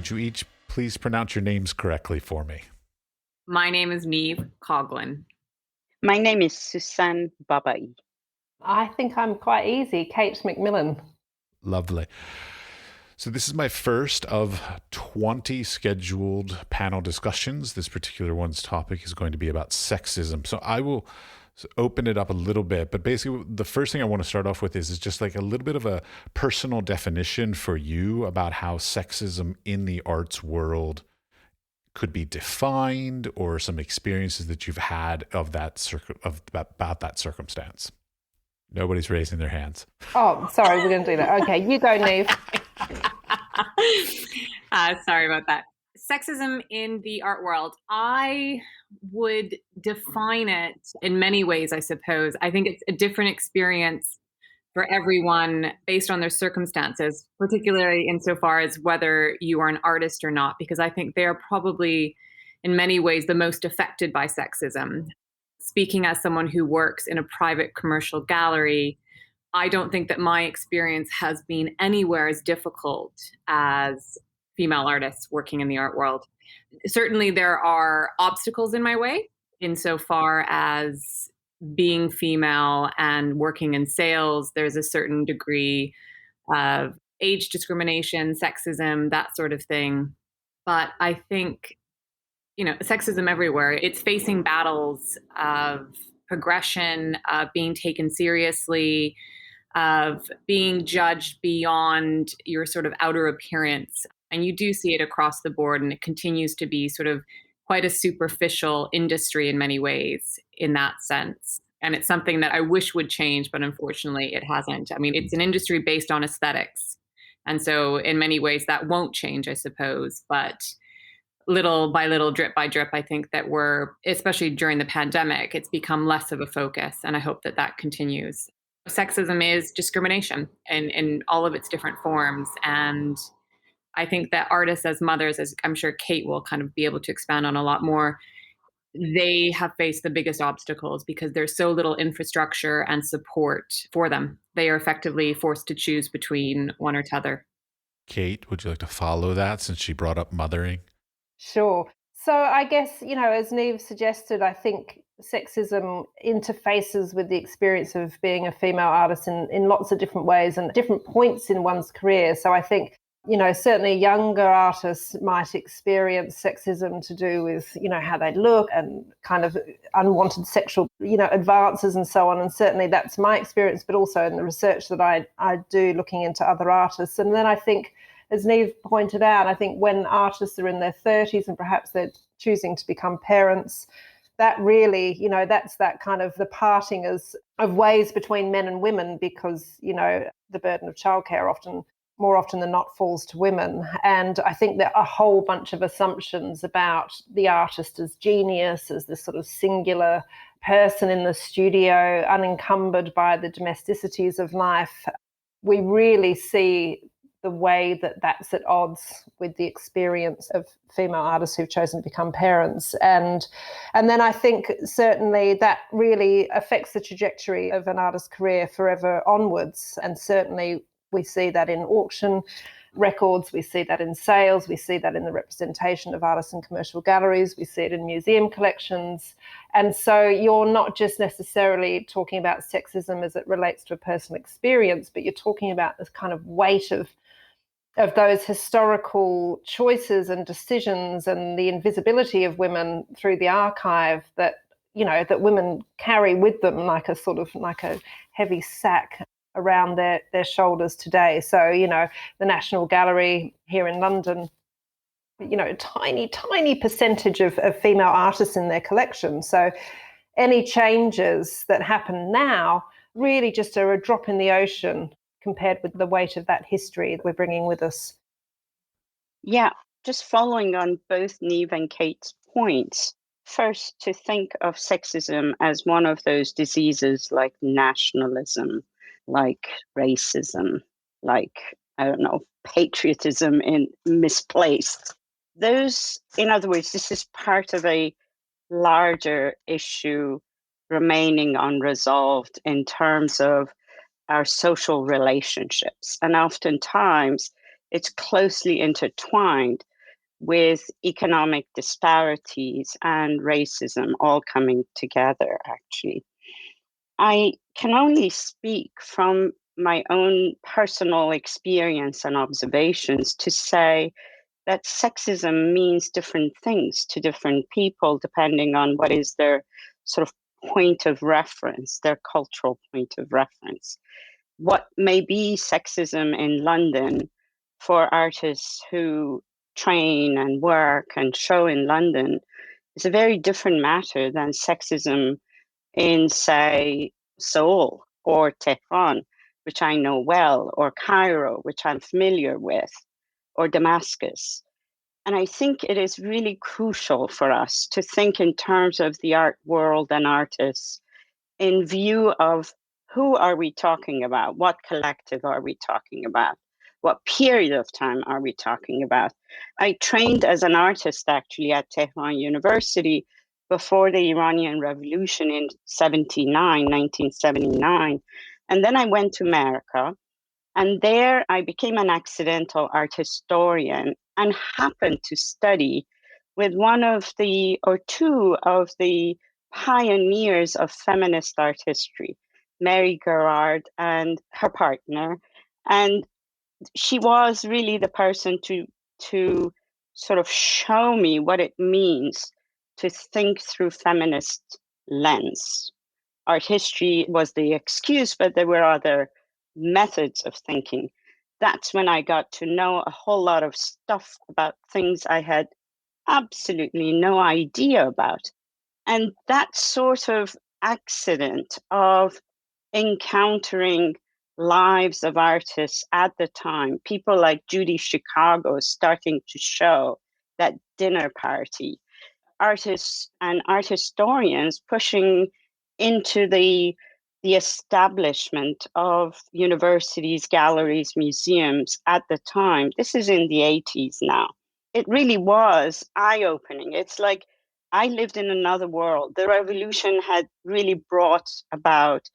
could you each please pronounce your names correctly for me? My name is Niamh Coghlan. My name is Sussan Babaie. I think I'm quite easy, Kate McMillan. Lovely. So this is my first of 20 scheduled panel discussions. This particular one's topic is going to be about sexism. So I will open it up a little bit, but basically the first thing I want to start off with is just like a little bit of a personal definition for you about how sexism in the arts world could be defined, or some experiences that you've had of that about that circumstance. Nobody's raising their hands. Oh, sorry, we're going to do that. Okay, you go, Niamh. Sorry about that. Sexism in the art world. I would define it in many ways, I suppose. I think it's a different experience for everyone based on their circumstances, particularly insofar as whether you are an artist or not, because I think they're probably in many ways the most affected by sexism. Speaking as someone who works in a private commercial gallery, I don't think that my experience has been anywhere as difficult as female artists working in the art world. Certainly there are obstacles in my way insofar as being female and working in sales. There's a certain degree of age discrimination, sexism, that sort of thing. But I think, sexism everywhere. It's facing battles of progression, of being taken seriously, of being judged beyond your sort of outer appearance. And you do see it across the board, and it continues to be sort of quite a superficial industry in many ways in that sense. And it's something that I wish would change, but unfortunately it hasn't. I mean, it's an industry based on aesthetics. And so in many ways that won't change, I suppose. But little by little, drip by drip, I think that especially during the pandemic, it's become less of a focus. And I hope that that continues. Sexism is discrimination in all of its different forms. And I think that artists as mothers, as I'm sure Kate will kind of be able to expand on a lot more, they have faced the biggest obstacles because there's so little infrastructure and support for them. They are effectively forced to choose between one or t'other. Kate, would you like to follow that since she brought up mothering? Sure. So I guess, as Niamh suggested, I think sexism interfaces with the experience of being a female artist in lots of different ways and different points in one's career. So I think, certainly younger artists might experience sexism to do with, how they look and kind of unwanted sexual, advances and so on. And certainly that's my experience, but also in the research that I do looking into other artists. And then I think, as Niamh pointed out, I think when artists are in their 30s and perhaps they're choosing to become parents, that really, that's that kind of the parting of ways between men and women, because, the burden of childcare more often than not falls to women. And I think there are a whole bunch of assumptions about the artist as genius, as this sort of singular person in the studio, unencumbered by the domesticities of life. We really see the way that that's at odds with the experience of female artists who've chosen to become parents. And then I think certainly that really affects the trajectory of an artist's career forever onwards. And certainly we see that in auction records, we see that in sales, we see that in the representation of artists in commercial galleries, we see it in museum collections. And so you're not just necessarily talking about sexism as it relates to a personal experience, but you're talking about this kind of weight of those historical choices and decisions and the invisibility of women through the archive that women carry with them like a heavy sack around their shoulders today. So, the National Gallery here in London, tiny percentage of female artists in their collection. So any changes that happen now really just are a drop in the ocean compared with the weight of that history that we're bringing with us. Yeah, just following on both Niamh and Kate's points. First, to think of sexism as one of those diseases like nationalism, like racism, like, patriotism in misplaced. Those, in other words, this is part of a larger issue remaining unresolved in terms of our social relationships. And oftentimes it's closely intertwined with economic disparities and racism all coming together, actually. I can only speak from my own personal experience and observations to say that sexism means different things to different people depending on what is their sort of point of reference, their cultural point of reference. What may be sexism in London for artists who train and work and show in London is a very different matter than sexism in, say, Seoul or Tehran, which I know well, or Cairo, which I'm familiar with, or Damascus. And I think it is really crucial for us to think in terms of the art world and artists in view of who are we talking about? What collective are we talking about? What period of time are we talking about? I trained as an artist actually at Tehran University before the Iranian Revolution in 1979. And then I went to America, and there I became an accidental art historian and happened to study with one of the, or two of the pioneers of feminist art history, Mary Gerard and her partner. And she was really the person to sort of show me what it means to think through feminist lens. Art history was the excuse, but there were other methods of thinking. That's when I got to know a whole lot of stuff about things I had absolutely no idea about. And that sort of accident of encountering lives of artists at the time, people like Judy Chicago starting to show that dinner party, artists and art historians pushing into the establishment of universities, galleries, museums at the time. This is in the 80s now. It really was eye-opening. It's like I lived in another world. The revolution had really brought about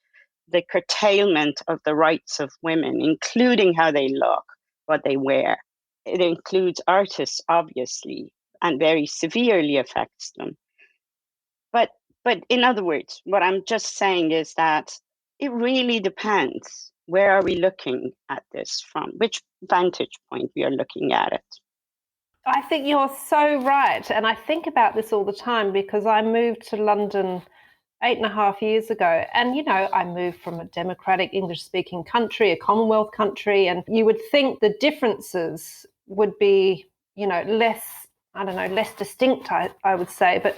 the curtailment of the rights of women, including how they look, what they wear. It includes artists, obviously, and very severely affects them. But in other words, what I'm just saying is that it really depends. Where are we looking at this from? Which vantage point we are looking at it? I think you're so right. And I think about this all the time because I moved to London 8.5 years ago. And, you know, I moved from a democratic English-speaking country, a Commonwealth country, and you would think the differences would be, you know, less distinct, I would say. But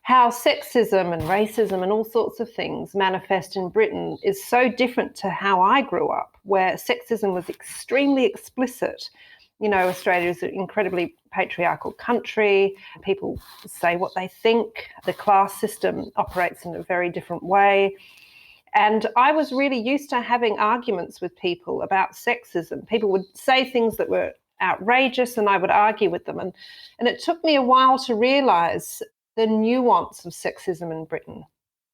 how sexism and racism and all sorts of things manifest in Britain is so different to how I grew up, where sexism was extremely explicit. You know, Australia is an incredibly patriarchal country. People say what they think. The class system operates in a very different way. And I was really used to having arguments with people about sexism. People would say things that were outrageous and I would argue with them. And it took me a while to realise the nuance of sexism in Britain.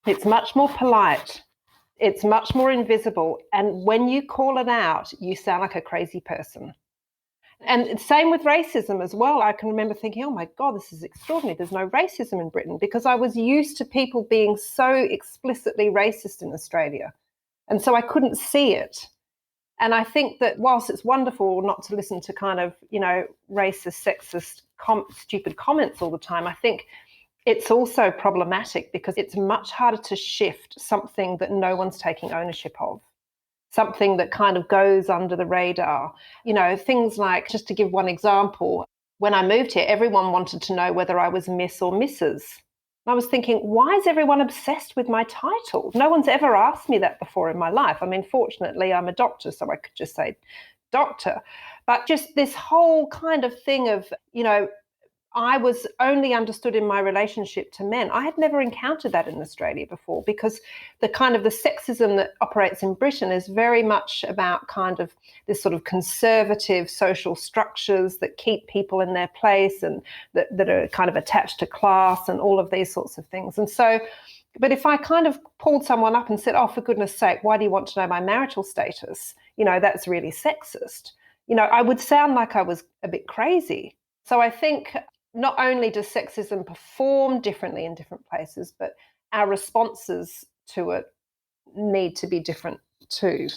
It's much more polite. It's much more invisible. And when you call it out, you sound like a crazy person. And same with racism as well. I can remember thinking, oh my God, this is extraordinary. There's no racism in Britain, because I was used to people being so explicitly racist in Australia. And so I couldn't see it. And I think that whilst it's wonderful not to listen to kind of, you know, racist, sexist, stupid comments all the time, I think it's also problematic because it's much harder to shift something that no one's taking ownership of. Something that kind of goes under the radar. You know, things like, just to give one example, when I moved here, everyone wanted to know whether I was Miss or Mrs. And I was thinking, why is everyone obsessed with my title? No one's ever asked me that before in my life. I mean, fortunately, I'm a doctor, so I could just say doctor. But just this whole kind of thing of, you know, I was only understood in my relationship to men. I had never encountered that in Australia before, because the kind of the sexism that operates in Britain is very much about kind of this sort of conservative social structures that keep people in their place and that are kind of attached to class and all of these sorts of things. And so, but if I kind of pulled someone up and said, oh, for goodness sake, why do you want to know my marital status? You know, that's really sexist. You know, I would sound like I was a bit crazy. So I think not only does sexism perform differently in different places, but our responses to it need to be different too.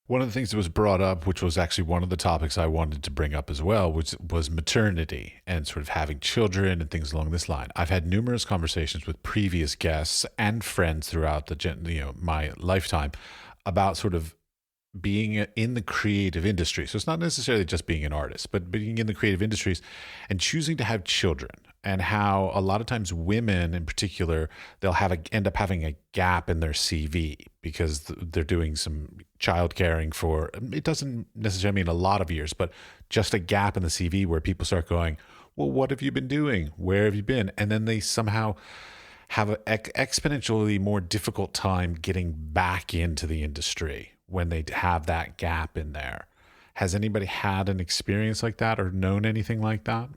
One of the things that was brought up, which was actually one of the topics I wanted to bring up as well, was maternity and sort of having children and things along this line. I've had numerous conversations with previous guests and friends throughout my lifetime about sort of being in the creative industry. So it's not necessarily just being an artist, but being in the creative industries and choosing to have children, and how a lot of times women in particular, they'll end up having a gap in their CV because they're doing some child caring for, it doesn't necessarily mean a lot of years, but just a gap in the CV where people start going, well, what have you been doing? Where have you been? And then they somehow have an exponentially more difficult time getting back into the industry when they have that gap in there. Has anybody had an experience like that or known anything like that?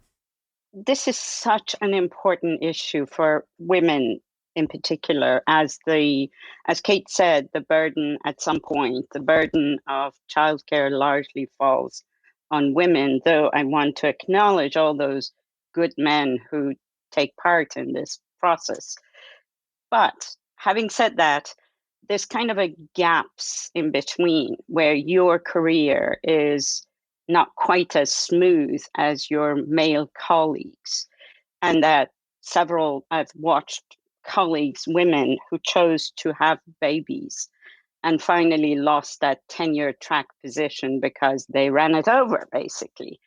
This is such an important issue for women in particular, as Kate said, the burden of childcare largely falls on women, though I want to acknowledge all those good men who take part in this process. But having said that, there's kind of a gaps in between where your career is not quite as smooth as your male colleagues. And that I've watched colleagues, women who chose to have babies and finally lost that tenure track position because they ran it over, basically.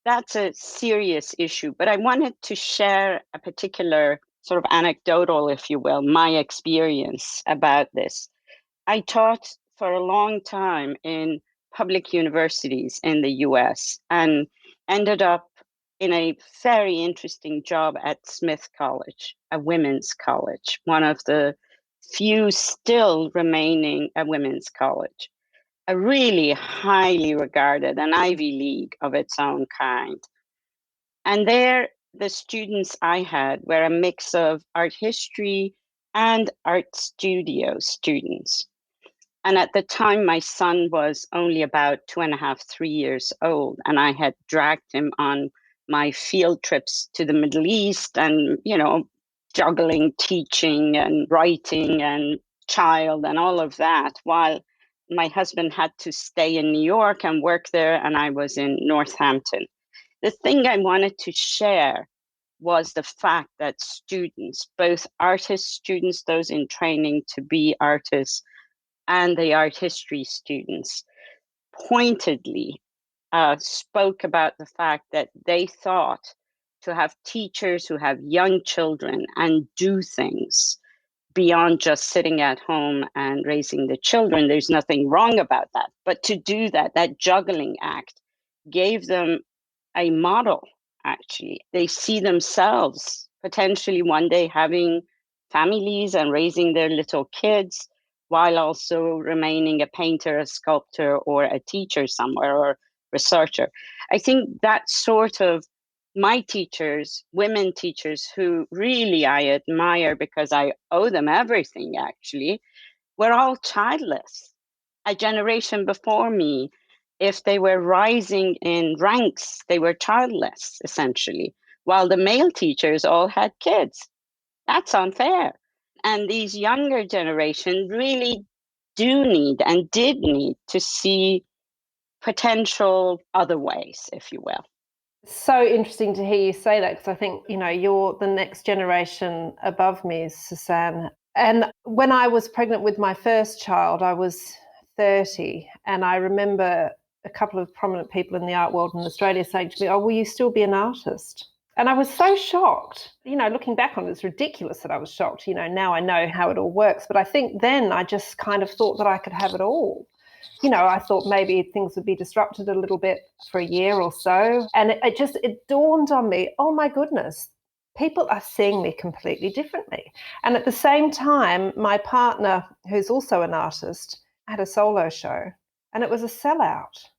That's a serious issue. But I wanted to share a particular sort of anecdotal, if you will, my experience about this. I taught for a long time in public universities in the US and ended up in a very interesting job at Smith College, a women's college, one of the few still remaining a women's college, a really highly regarded, an Ivy League of its own kind. And there, the students I had were a mix of art history and art studio students. And at the time, my son was only about 2.5, 3 years old, and I had dragged him on my field trips to the Middle East and, juggling teaching and writing and child and all of that, while my husband had to stay in New York and work there, and I was in Northampton. The thing I wanted to share was the fact that students, both artist students, those in training to be artists, and the art history students, pointedly spoke about the fact that they thought to have teachers who have young children and do things beyond just sitting at home and raising the children. There's nothing wrong about that. But to do that juggling act, gave them a model, actually. They see themselves potentially one day having families and raising their little kids while also remaining a painter, a sculptor, or a teacher somewhere, or researcher. I think that sort of my teachers, women teachers, who really I admire because I owe them everything, actually, were all childless. A generation before me, if they were rising in ranks, they were childless, essentially, while the male teachers all had kids. That's unfair. And these younger generations really do need and did need to see potential other ways, if you will. So interesting to hear you say that, because I think, you're the next generation above me, Sussan. And when I was pregnant with my first child, I was 30. And I remember a couple of prominent people in the art world in Australia saying to me, "Oh, will you still be an artist?" And I was so shocked. Looking back on it, it's ridiculous that I was shocked. Now I know how it all works. But I think then I just kind of thought that I could have it all. I thought maybe things would be disrupted a little bit for a year or so. And it dawned on me, oh my goodness, people are seeing me completely differently. And at the same time, my partner, who's also an artist, had a solo show and it was a sellout.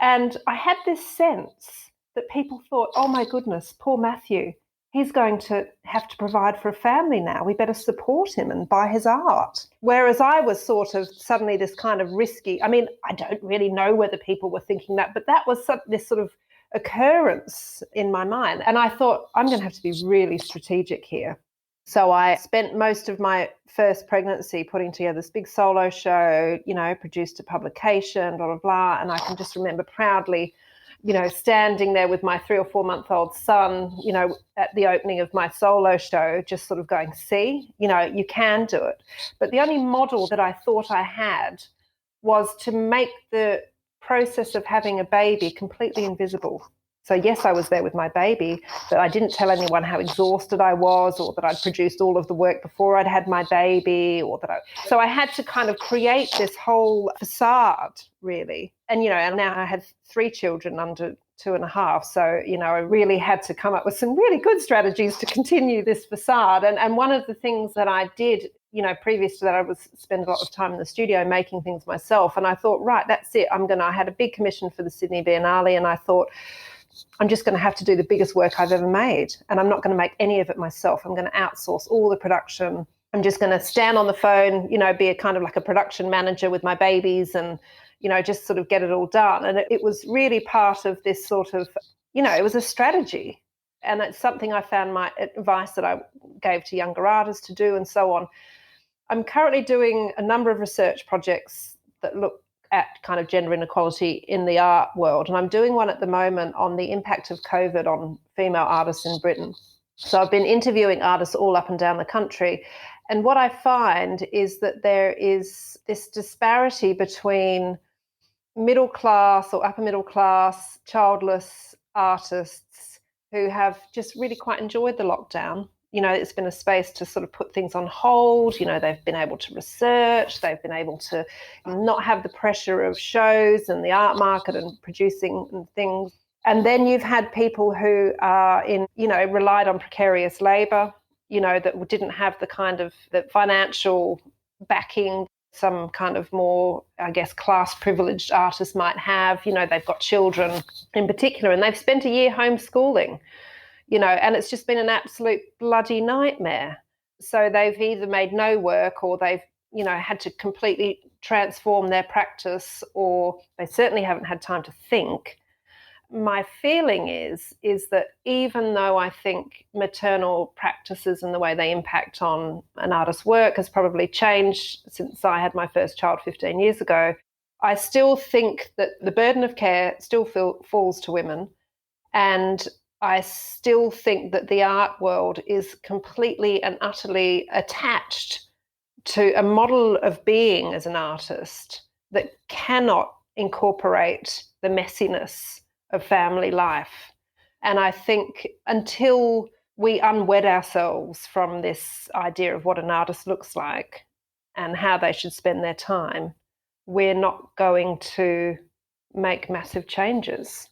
And I had this sense that people thought, oh my goodness, poor Matthew, he's going to have to provide for a family now. We better support him and buy his art. Whereas I was sort of suddenly this kind of risky, I don't really know whether people were thinking that, but that was this sort of occurrence in my mind. And I thought, I'm going to have to be really strategic here. So I spent most of my first pregnancy putting together this big solo show, produced a publication, blah, blah, blah. And I can just remember proudly, standing there with my 3 or 4 month old son, at the opening of my solo show, just sort of going, see, you can do it. But the only model that I thought I had was to make the process of having a baby completely invisible. So yes, I was there with my baby, but I didn't tell anyone how exhausted I was, or that I'd produced all of the work before I'd had my baby, so I had to kind of create this whole facade, really. And, and now I have 3 children under 2.5. So, I really had to come up with some really good strategies to continue this facade. And one of the things that I did, previous to that, I was spend a lot of time in the studio making things myself. And I thought, right, that's it. I had a big commission for the Sydney Biennale, and I thought, I'm just going to have to do the biggest work I've ever made. And I'm not going to make any of it myself. I'm going to outsource all the production. I'm just going to stand on the phone, be a kind of like a production manager with my babies and, just sort of get it all done. And it was really part of this sort of, it was a strategy. And it's something I found my advice that I gave to younger artists to do and so on. I'm currently doing a number of research projects that look at kind of gender inequality in the art world. And I'm doing one at the moment on the impact of COVID on female artists in Britain. So I've been interviewing artists all up and down the country. And what I find is that there is this disparity between middle class or upper middle class, childless artists who have just really quite enjoyed the lockdown. It's been a space to sort of put things on hold. They've been able to research. They've been able to not have the pressure of shows and the art market and producing and things. And then you've had people who are relied on precarious labor, that didn't have the kind of the financial backing some kind of more, I guess, class privileged artists might have. They've got children in particular, and they've spent a year homeschooling. And it's just been an absolute bloody nightmare. So they've either made no work, or they've, had to completely transform their practice, or they certainly haven't had time to think. My feeling is that even though I think maternal practices and the way they impact on an artist's work has probably changed since I had my first child 15 years ago, I still think that the burden of care still falls to women. And I still think that the art world is completely and utterly attached to a model of being as an artist that cannot incorporate the messiness of family life. And I think until we unwed ourselves from this idea of what an artist looks like and how they should spend their time, we're not going to make massive changes.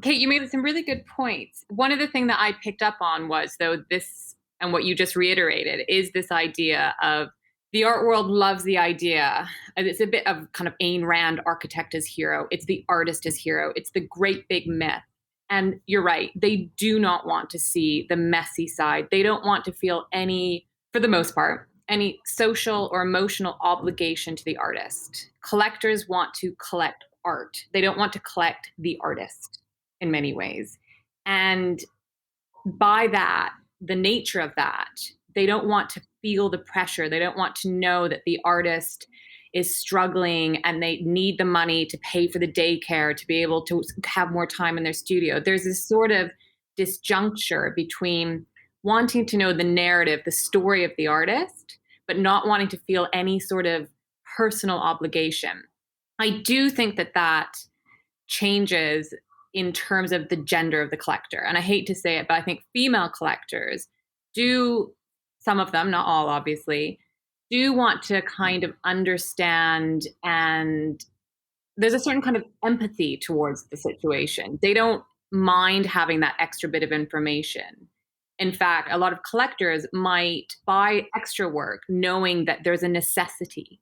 Kate, you made some really good points. One of the things that I picked up on was, though, this, and what you just reiterated, is this idea of the art world loves the idea. It's a bit of kind of Ayn Rand, architect as hero. It's the artist as hero. It's the great big myth. And you're right. They do not want to see the messy side. They don't want to feel any, for the most part, any social or emotional obligation to the artist. Collectors want to collect art. They don't want to collect the artist in many ways. And by that, the nature of that, they don't want to feel the pressure. They don't want to know that the artist is struggling and they need the money to pay for the daycare to be able to have more time in their studio. There's this sort of disjuncture between wanting to know the narrative, the story of the artist, but not wanting to feel any sort of personal obligation. I do think that that changes in terms of the gender of the collector. And I hate to say it, but I think female collectors do, some of them, not all obviously, do want to kind of understand, and there's a certain kind of empathy towards the situation. They don't mind having that extra bit of information. In fact, a lot of collectors might buy extra work knowing that there's a necessity.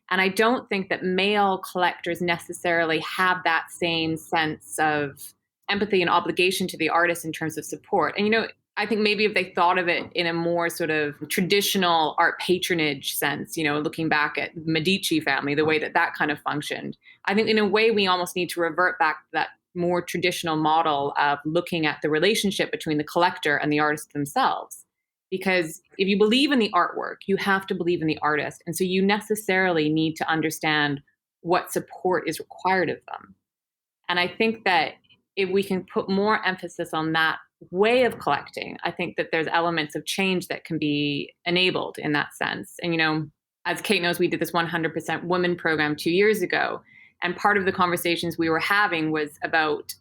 And I don't think that male collectors necessarily have that same sense of empathy and obligation to the artist in terms of support. And, I think maybe if they thought of it in a more sort of traditional art patronage sense, looking back at Medici family, the way that kind of functioned, I think in a way we almost need to revert back to that more traditional model of looking at the relationship between the collector and the artist themselves. Because if you believe in the artwork, you have to believe in the artist. And so you necessarily need to understand what support is required of them. And I think that if we can put more emphasis on that way of collecting, I think that there's elements of change that can be enabled in that sense. And, you know, as Kate knows, we did this 100% Women program 2 years ago. And part of the conversations we were having was about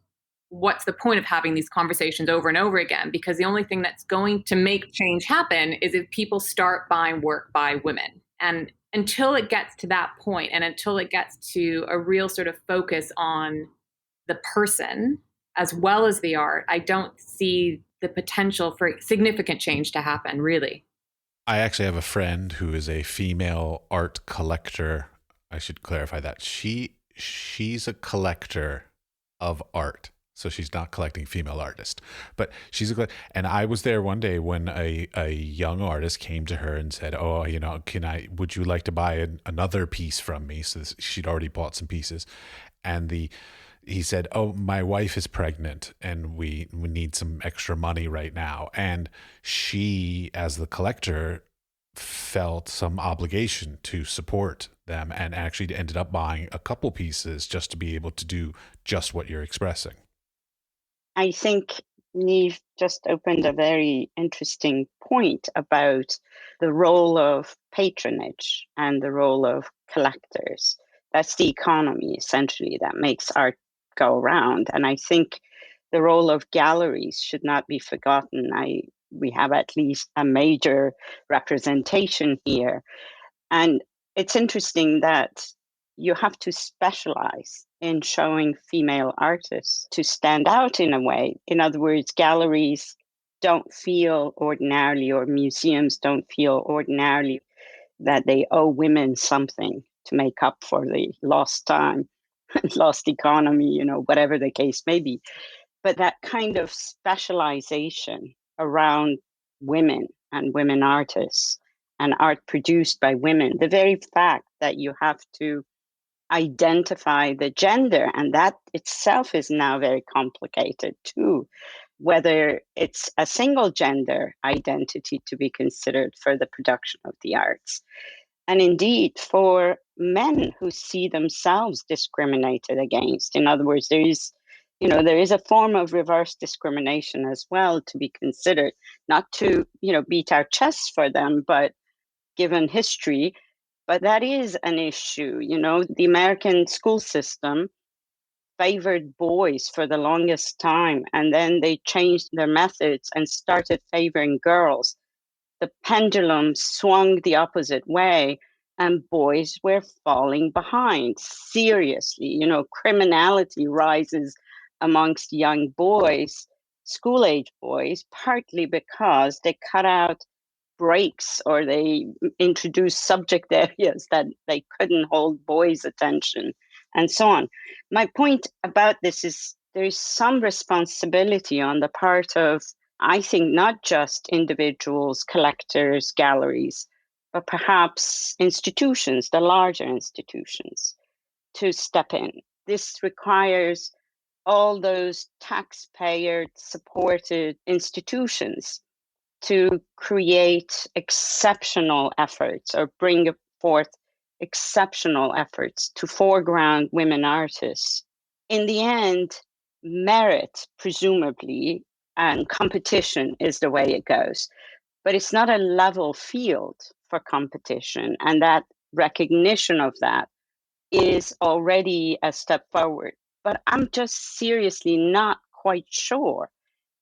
what's the point of having these conversations over and over again? Because the only thing that's going to make change happen is if people start buying work by women. And until it gets to that point, and until it gets to a real sort of focus on the person as well as the art, I don't see the potential for significant change to happen, really. I actually have a friend who is a female art collector. I should clarify that. She's a collector of art. So she's not collecting female artists, but she's a, and I was there one day when a young artist came to her and said, "Oh, you know, would you like to buy another piece from me?" So she'd already bought some pieces, and he said, "Oh, my wife is pregnant and we need some extra money right now." And she, as the collector, felt some obligation to support them and actually ended up buying a couple pieces just to be able to do just what you're expressing. I think Niamh just opened a very interesting point about the role of patronage and the role of collectors. That's the economy, essentially, that makes art go around. And I think the role of galleries should not be forgotten. We have at least a major representation here. And it's interesting that you have to specialize in showing female artists to stand out in a way. In other words, galleries don't feel ordinarily, or museums don't feel ordinarily, that they owe women something to make up for the lost time, lost economy, you know, whatever the case may be. But that kind of specialization around women and women artists and art produced by women, the very fact that you have to identify the gender, and that itself is now very complicated too, whether it's a single gender identity to be considered for the production of the arts. And indeed, for men who see themselves discriminated against, in other words, there is a form of reverse discrimination as well to be considered, not to, beat our chests for them, but given history. But that is an issue. The American school system favored boys for the longest time, and then they changed their methods and started favoring girls. The pendulum swung the opposite way, and boys were falling behind. Seriously, criminality rises amongst young boys, school-age boys, partly because they cut out breaks or they introduced subject areas that they couldn't hold boys' attention, and so on. My point about this is there is some responsibility on the part of, I think, not just individuals, collectors, galleries, but perhaps institutions, the larger institutions, to step in. This requires all those taxpayer-supported institutions to create exceptional efforts or bring forth exceptional efforts to foreground women artists. In the end, merit, presumably, and competition is the way it goes. But it's not a level field for competition, and that recognition of that is already a step forward. But I'm just seriously not quite sure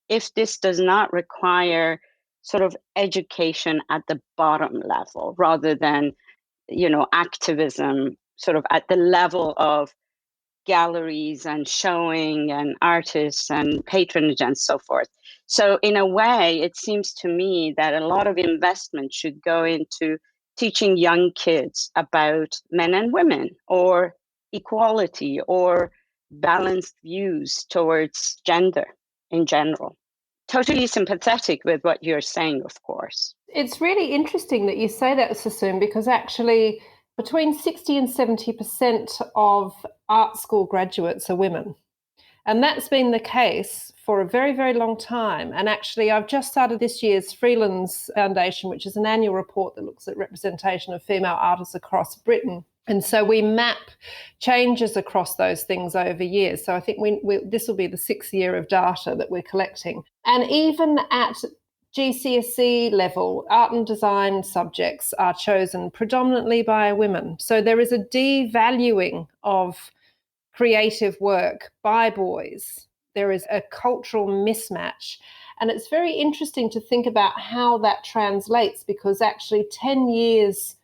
if this does not require sort of education at the bottom level rather than, activism sort of at the level of galleries and showing and artists and patronage and so forth. So in a way, it seems to me that a lot of investment should go into teaching young kids about men and women or equality or balanced views towards gender in general. Totally sympathetic with what you're saying, of course. It's really interesting that you say that, Sussan, because actually between 60 and 70% of art school graduates are women. And that's been the case for a very, very long time. And actually, I've just started this year's Freelands Foundation, which is an annual report that looks at representation of female artists across Britain. And so we map changes across those things over years. So I think this will be the 6th year of data that we're collecting. And even at GCSE level, art and design subjects are chosen predominantly by women. So there is a devaluing of creative work by boys. There is a cultural mismatch. And it's very interesting to think about how that translates, because actually 10 years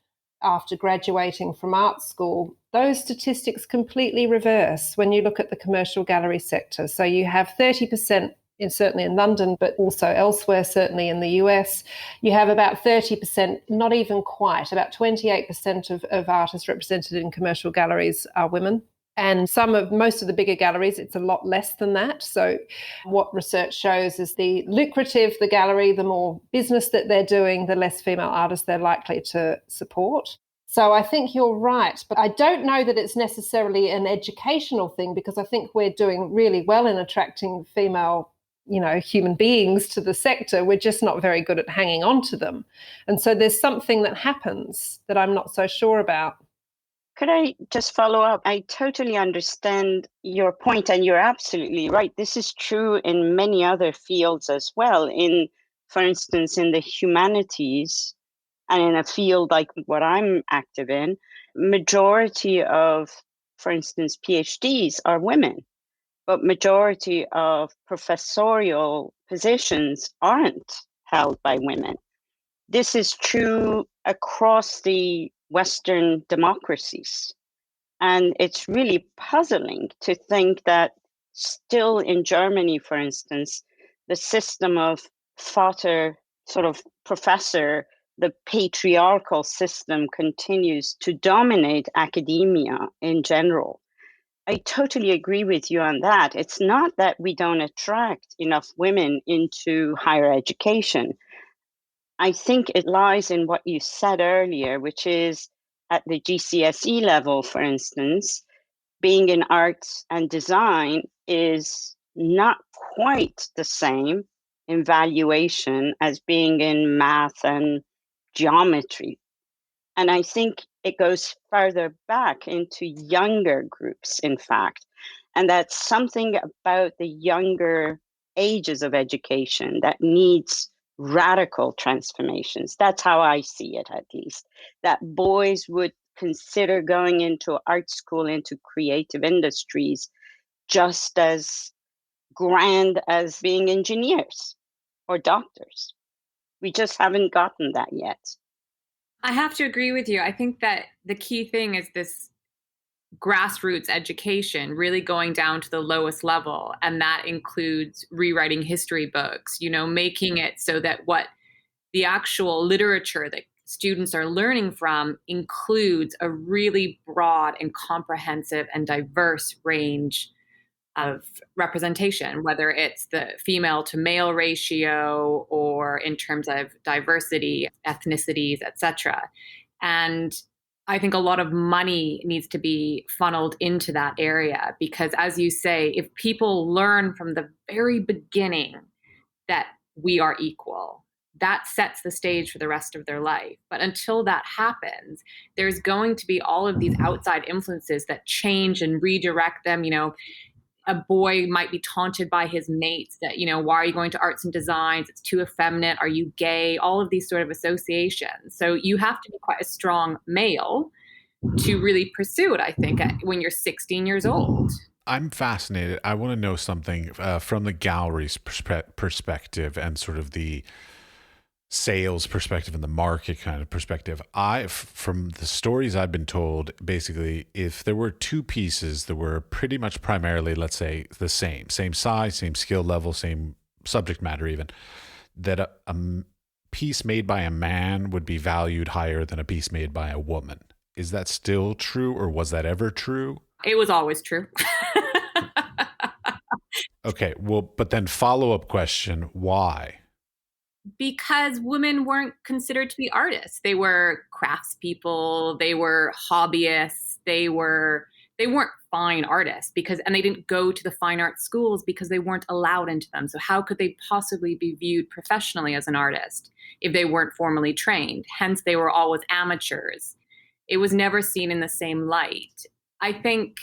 after graduating from art school, those statistics completely reverse when you look at the commercial gallery sector. So you have 30%, certainly in London, but also elsewhere, certainly in the US. You have about 30%, not even quite, about 28% of artists represented in commercial galleries are women. And most of the bigger galleries, it's a lot less than that. So what research shows is the lucrative the gallery, the more business that they're doing, the less female artists they're likely to support. So I think you're right, but I don't know that it's necessarily an educational thing, because I think we're doing really well in attracting female, human beings to the sector. We're just not very good at hanging on to them. And so there's something that happens that I'm not so sure about. Could I just follow up? I totally understand your point, and you're absolutely right. This is true in many other fields as well. For instance, in the humanities and in a field like what I'm active in, majority of, for instance, PhDs are women, but majority of professorial positions aren't held by women. This is true across the Western democracies. And it's really puzzling to think that still in Germany, for instance, the system of Vater, sort of professor, the patriarchal system continues to dominate academia in general. I totally agree with you on that. It's not that we don't attract enough women into higher education. I think it lies in what you said earlier, which is at the GCSE level, for instance, being in arts and design is not quite the same in valuation as being in math and geometry. And I think it goes further back into younger groups, in fact. And that's something about the younger ages of education that needs radical transformations. That's how I see it, at least. That boys would consider going into art school, into creative industries, just as grand as being engineers or doctors. We just haven't gotten that yet. I have to agree with you. I think that the key thing is this grassroots education, really going down to the lowest level. And that includes rewriting history books, making it so that what the actual literature that students are learning from includes a really broad and comprehensive and diverse range of representation, whether it's the female to male ratio or in terms of diversity, ethnicities, etc. And I think a lot of money needs to be funneled into that area, because as you say, if people learn from the very beginning that we are equal, that sets the stage for the rest of their life. But until that happens, there's going to be all of these outside influences that change and redirect them. A boy might be taunted by his mates that, why are you going to arts and designs? It's too effeminate. Are you gay? All of these sort of associations. So you have to be quite a strong male to really pursue it, I think, when you're 16 years old. I'm fascinated. I want to know something from the gallery's perspective and sort of the sales perspective and the market kind of perspective. From the stories I've been told, basically, if there were two pieces that were pretty much primarily, let's say, the same size, same skill level, same subject matter even, that a piece made by a man would be valued higher than a piece made by a woman. Is that still true, or was that ever true? It was always true. Okay, well, but then follow-up question, why? Because women weren't considered to be artists. They were craftspeople, they were hobbyists, they weren't fine artists and they didn't go to the fine art schools because they weren't allowed into them. So how could they possibly be viewed professionally as an artist if they weren't formally trained? Hence, they were always amateurs. It was never seen in the same light. I think,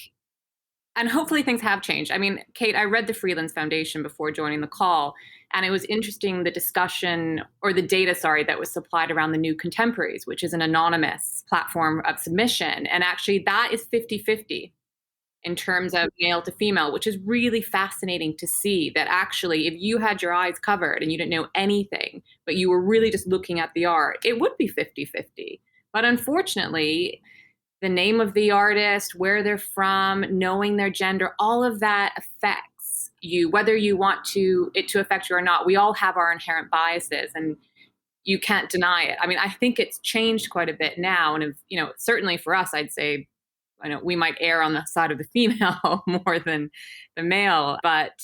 and hopefully things have changed. I mean, Kate, I read the Freelands Foundation before joining the call, and it was interesting, the discussion, or the data, that was supplied around the New Contemporaries, which is an anonymous platform of submission. And actually that is 50-50 in terms of male to female, which is really fascinating to see that actually if you had your eyes covered and you didn't know anything, but you were really just looking at the art, it would be 50-50. But unfortunately, the name of the artist, where they're from, knowing their gender, all of that affects you, whether you want it to affect you or not. We all have our inherent biases, and you can't deny it. I mean, I think it's changed quite a bit now. And, certainly for us, I'd say, we might err on the side of the female more than the male. But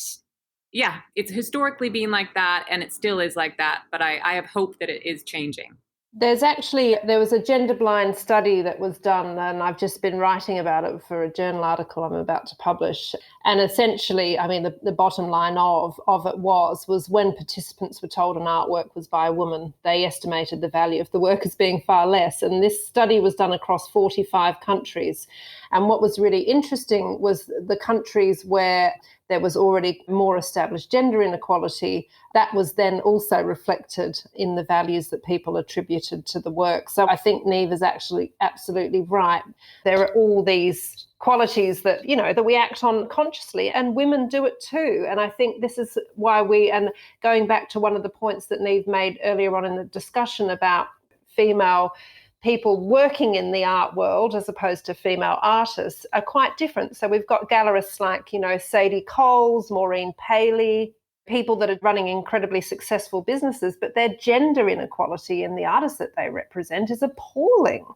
yeah, it's historically been like that, and it still is like that. But I have hope that it is changing. There was a gender blind study that was done, and I've just been writing about it for a journal article I'm about to publish. And essentially, I mean, the bottom line of it was when participants were told an artwork was by a woman, they estimated the value of the work as being far less. And this study was done across 45 countries. And what was really interesting was the countries where there was already more established gender inequality, that was then also reflected in the values that people attributed to the work. So I think Niamh is actually absolutely right. There are all these qualities that, that we act on consciously, and women do it too. And I think this is why and going back to one of the points that Niamh made earlier on in the discussion about female people working in the art world as opposed to female artists are quite different. So we've got gallerists like, Sadie Coles, Maureen Paley, people that are running incredibly successful businesses, but their gender inequality in the artists that they represent is appalling.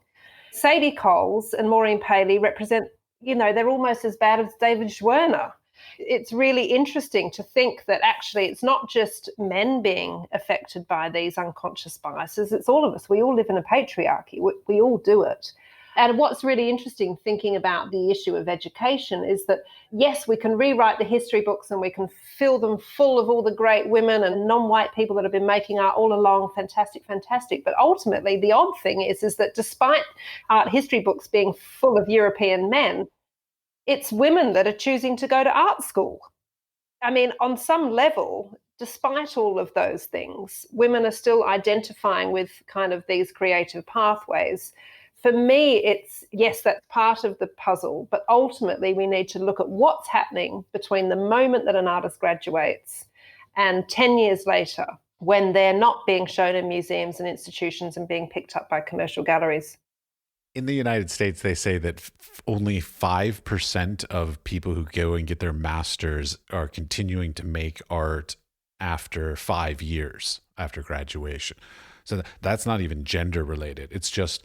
Sadie Coles and Maureen Paley represent, they're almost as bad as David Schwerner. It's really interesting to think that actually it's not just men being affected by these unconscious biases, it's all of us. We all live in a patriarchy. We all do it. And what's really interesting thinking about the issue of education is that, yes, we can rewrite the history books and we can fill them full of all the great women and non-white people that have been making art all along. Fantastic. But ultimately, the odd thing is that despite art history books being full of European men, it's women that are choosing to go to art school. I mean, on some level, despite all of those things, women are still identifying with kind of these creative pathways. For me, it's, yes, that's part of the puzzle, but ultimately we need to look at what's happening between the moment that an artist graduates and 10 years later, when they're not being shown in museums and institutions and being picked up by commercial galleries. In the United States, they say that only 5% of people who go and get their master's are continuing to make art after 5 years after graduation. So that's not even gender related. It's just,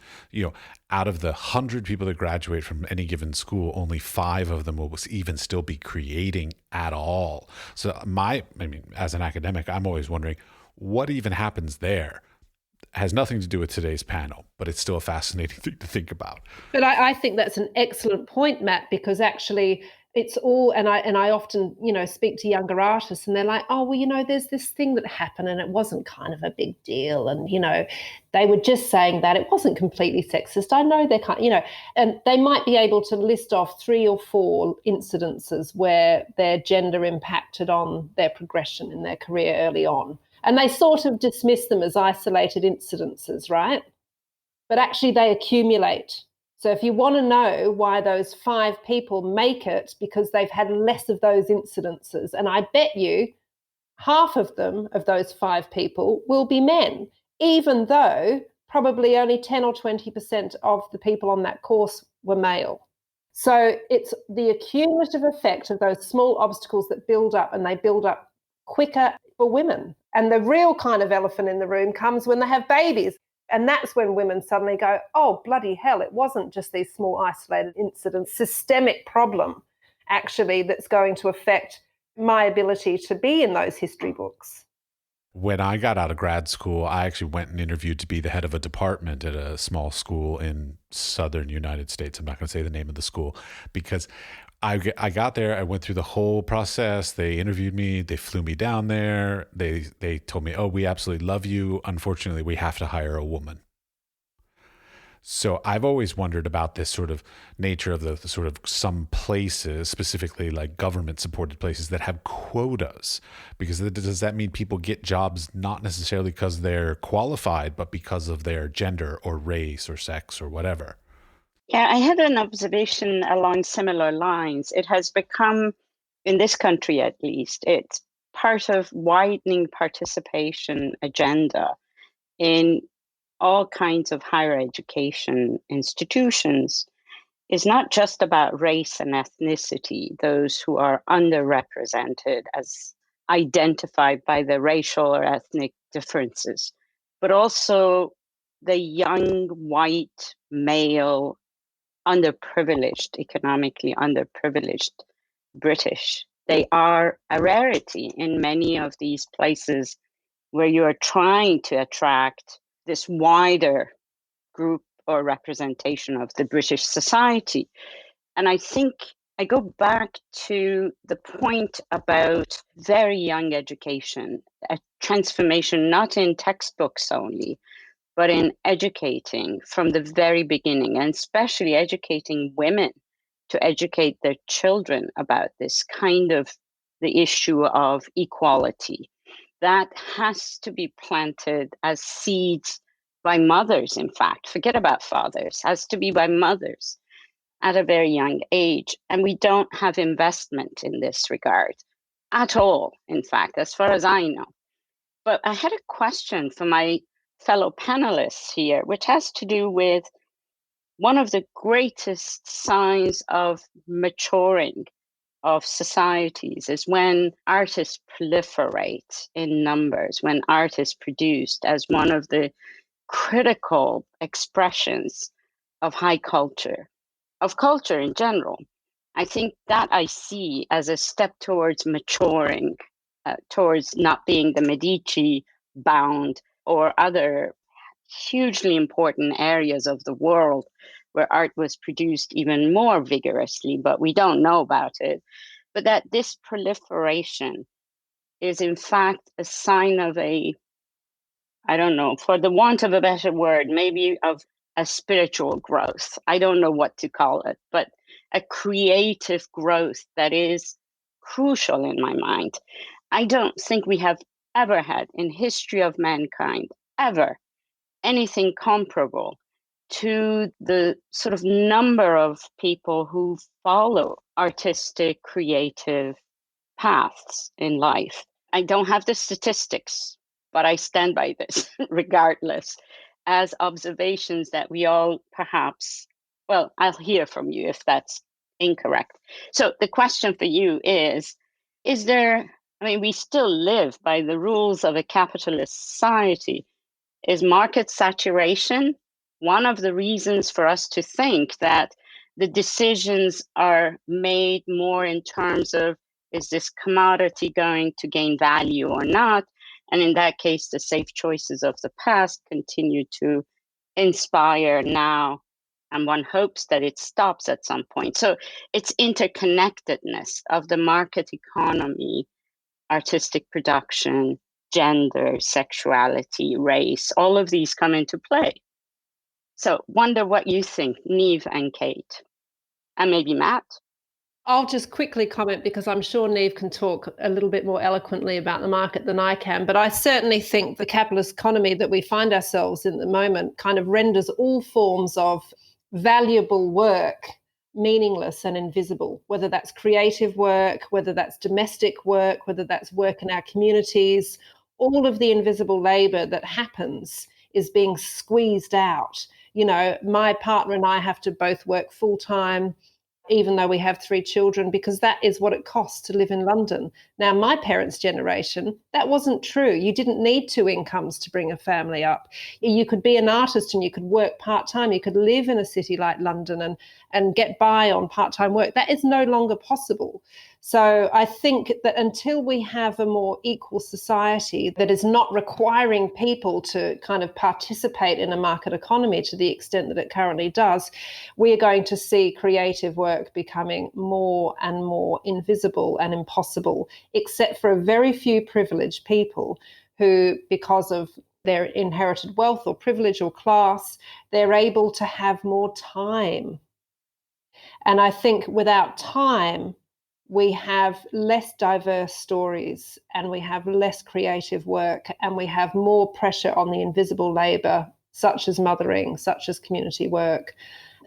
out of the 100 people that graduate from any given school, only 5 of them will even still be creating at all. So as an academic, I'm always wondering what even happens there. Has nothing to do with today's panel, but it's still a fascinating thing to think about. But I think that's an excellent point, Matt, because actually it's all, and I often, speak to younger artists and they're like, oh, well, there's this thing that happened and it wasn't kind of a big deal. And, they were just saying that it wasn't completely sexist. I know they can't, and they might be able to list off 3 or 4 incidences where their gender impacted on their progression in their career early on. And they sort of dismiss them as isolated incidences, right? But actually they accumulate. So if you want to know why those 5 people make it, because they've had less of those incidences, and I bet you half of them, of those 5 people, will be men, even though probably only 10 or 20% of the people on that course were male. So it's the accumulative effect of those small obstacles that build up, and they build up quicker for women. And the real kind of elephant in the room comes when they have babies. And that's when women suddenly go, oh, bloody hell, it wasn't just these small isolated incidents, systemic problem actually that's going to affect my ability to be in those history books. When I got out of grad school, I actually went and interviewed to be the head of a department at a small school in southern United States. I'm not going to say the name of the school because I got there. I went through the whole process. They interviewed me. They flew me down there. They told me, oh, we absolutely love you. Unfortunately, we have to hire a woman. So I've always wondered about this sort of nature of the sort of some places, specifically like government-supported places that have quotas, because does that mean people get jobs not necessarily because they're qualified, but because of their gender or race or sex or whatever? Yeah, I had an observation along similar lines. It has become, in this country at least, it's part of widening participation agenda in all kinds of higher education institutions is not just about race and ethnicity, those who are underrepresented as identified by the racial or ethnic differences, but also the young, white, male, underprivileged, economically underprivileged British. They are a rarity in many of these places where you are trying to attract this wider group or representation of the British society. And I think I go back to the point about very young education, a transformation not in textbooks only, but in educating from the very beginning, and especially educating women to educate their children about this kind of the issue of equality. That has to be planted as seeds by mothers, in fact. Forget about fathers, has to be by mothers at a very young age. And we don't have investment in this regard at all, in fact, as far as I know. But I had a question for my fellow panelists here, which has to do with one of the greatest signs of maturing of societies is when artists proliferate in numbers, when art is produced as one of the critical expressions of high culture, of culture in general. I think that I see as a step towards maturing, towards not being the Medici bound or other hugely important areas of the world where art was produced even more vigorously, but we don't know about it. But that this proliferation is in fact a sign of a, I don't know, for the want of a better word, maybe of a spiritual growth. I don't know what to call it, but a creative growth that is crucial in my mind. I don't think we have ever had in history of mankind, ever, anything comparable to the sort of number of people who follow artistic, creative paths in life. I don't have the statistics, but I stand by this regardless, as observations that we all perhaps, well, I'll hear from you if that's incorrect. So the question for you is there, I mean, we still live by the rules of a capitalist society. Is market saturation one of the reasons for us to think that the decisions are made more in terms of, is this commodity going to gain value or not? And in that case, the safe choices of the past continue to inspire now, and one hopes that it stops at some point. So it's interconnectedness of the market economy, artistic production, gender, sexuality, race, all of these come into play. So wonder what you think, Niamh and Kate, and maybe Matt. I'll just quickly comment because I'm sure Niamh can talk a little bit more eloquently about the market than I can. But I certainly think the capitalist economy that we find ourselves in at the moment kind of renders all forms of valuable work meaningless and invisible, whether that's creative work, whether that's domestic work, whether that's work in our communities. All of the invisible labor that happens is being squeezed out. You know, my partner and I have to both work full time, even though we have 3 children, because that is what it costs to live in London. Now, my parents' generation, that wasn't true. You didn't need 2 incomes to bring a family up. You could be an artist and you could work part-time. You could live in a city like London and get by on part-time work. That is no longer possible. So I think that until we have a more equal society that is not requiring people to kind of participate in a market economy to the extent that it currently does, we are going to see creative work becoming more and more invisible and impossible, except for a very few privileged people who, because of their inherited wealth or privilege or class, they're able to have more time. And I think without time, we have less diverse stories and we have less creative work and we have more pressure on the invisible labour, such as mothering, such as community work.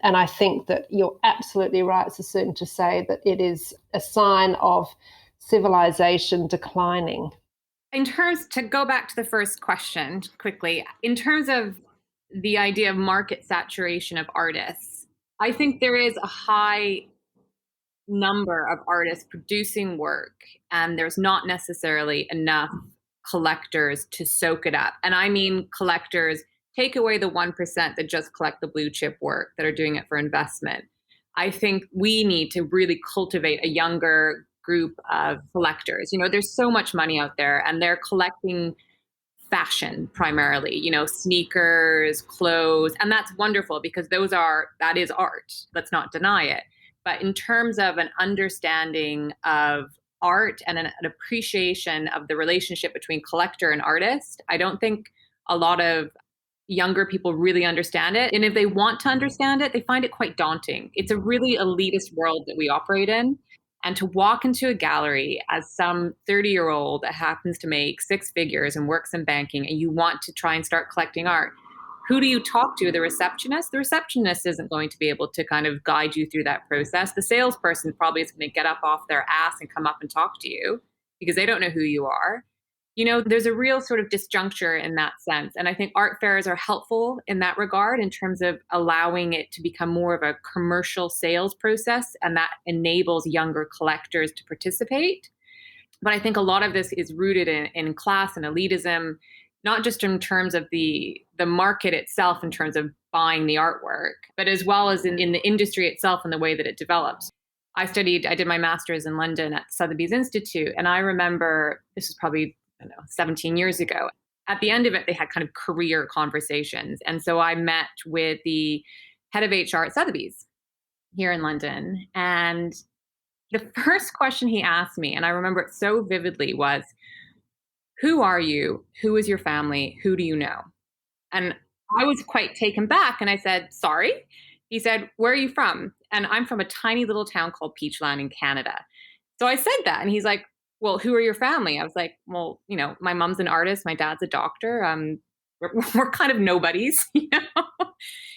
And I think that you're absolutely right, Sussan, to say that it is a sign of civilization declining. In terms, to go back to the first question quickly, in terms of the idea of market saturation of artists, I think there is a high number of artists producing work and there's not necessarily enough collectors to soak it up. And I mean collectors, take away the 1% that just collect the blue chip work, that are doing it for investment. I think we need to really cultivate a younger group of collectors. You know, there's so much money out there and they're collecting fashion primarily, you know, sneakers, clothes, and that's wonderful because that is art. Let's not deny it. But in terms of an understanding of art and an appreciation of the relationship between collector and artist, I don't think a lot of younger people really understand it. And if they want to understand it, they find it quite daunting. It's a really elitist world that we operate in. And to walk into a gallery as some 30-year-old that happens to make six figures and works in banking, and you want to try and start collecting art, who do you talk to? The receptionist? The receptionist isn't going to be able to kind of guide you through that process. The salesperson probably is going to get up off their ass and come up and talk to you because they don't know who you are. You know, there's a real sort of disjuncture in that sense. And I think art fairs are helpful in that regard in terms of allowing it to become more of a commercial sales process, and that enables younger collectors to participate. But I think a lot of this is rooted in class and elitism, not just in terms of the market itself, in terms of buying the artwork, but as well as in the industry itself and the way that it develops. I did my master's in London at Sotheby's Institute, and I remember, this was probably 17 years ago. At the end of it, they had kind of career conversations. And so I met with the head of HR at Sotheby's here in London. And the first question he asked me, and I remember it so vividly, was, who are you? Who is your family? Who do you know? And I was quite taken back. And I said, sorry. He said, where are you from? And I'm from a tiny little town called Peachland in Canada. So I said that. And he's like, well, who are your family? I was like, well, you know, my mom's an artist. My dad's a doctor. We're kind of nobodies, you know?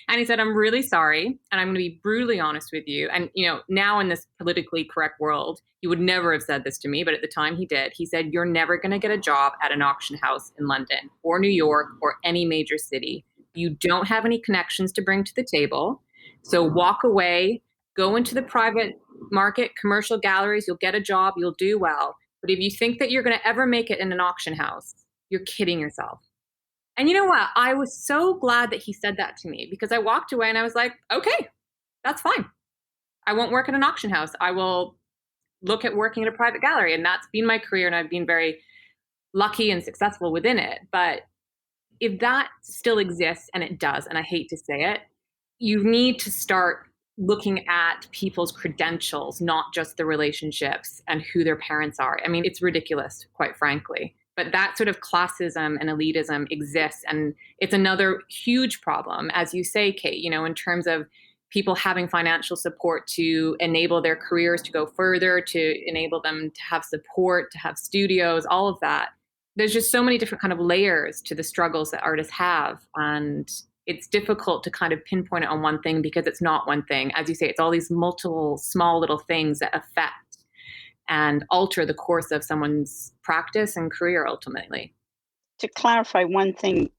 And he said, I'm really sorry. And I'm going to be brutally honest with you. And, you know, now in this politically correct world, he would never have said this to me. But at the time he did. He said, you're never going to get a job at an auction house in London or New York or any major city. You don't have any connections to bring to the table. So walk away, go into the private market, commercial galleries. You'll get a job. You'll do well. But if you think that you're going to ever make it in an auction house, you're kidding yourself. And you know what? I was so glad that he said that to me, because I walked away and I was like, okay, that's fine. I won't work in an auction house. I will look at working at a private gallery. And that's been my career. And I've been very lucky and successful within it. But if that still exists, and it does, and I hate to say it, you need to start looking at people's credentials, not just the relationships and who their parents are. I mean, it's ridiculous, quite frankly. But that sort of classism and elitism exists. And it's another huge problem, as you say, Kate, you know, in terms of people having financial support to enable their careers to go further, to enable them to have support, to have studios, all of that. There's just so many different kind of layers to the struggles that artists have. And it's difficult to kind of pinpoint it on one thing, because it's not one thing. As you say, it's all these multiple small little things that affect and alter the course of someone's practice and career ultimately. To clarify one thing,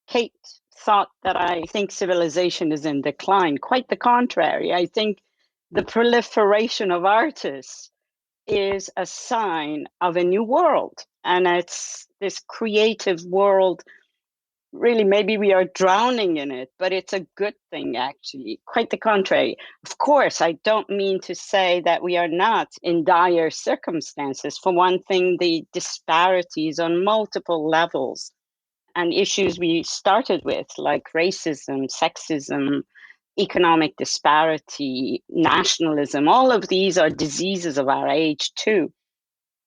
Kate thought that I think civilization is in decline. Quite the contrary. I think the proliferation of artists is a sign of a new world. And it's this creative world really, maybe we are drowning in it, but it's a good thing, actually. Quite the contrary. Of course, I don't mean to say that we are not in dire circumstances. For one thing, the disparities on multiple levels and issues we started with, like racism, sexism, economic disparity, nationalism, all of these are diseases of our age too.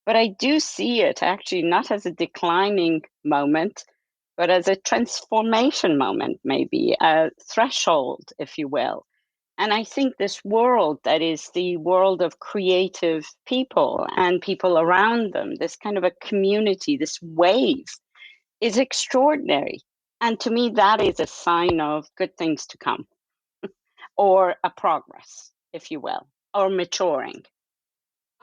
But I do see it actually not as a declining moment, but as a transformation moment, maybe a threshold, if you will. And I think this world that is the world of creative people and people around them, this kind of a community, this wave, is extraordinary. And to me, that is a sign of good things to come, or a progress, if you will, or maturing.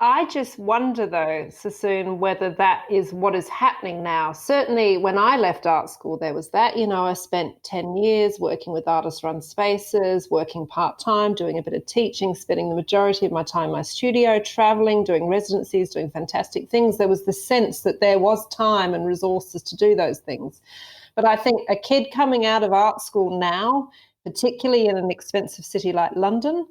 I just wonder, though, Sussan, whether that is what is happening now. Certainly, when I left art school, there was that. I spent 10 years working with artist-run spaces, working part-time, doing a bit of teaching, spending the majority of my time in my studio, traveling, doing residencies, doing fantastic things. There was the sense that there was time and resources to do those things. But I think a kid coming out of art school now, particularly in an expensive city like London,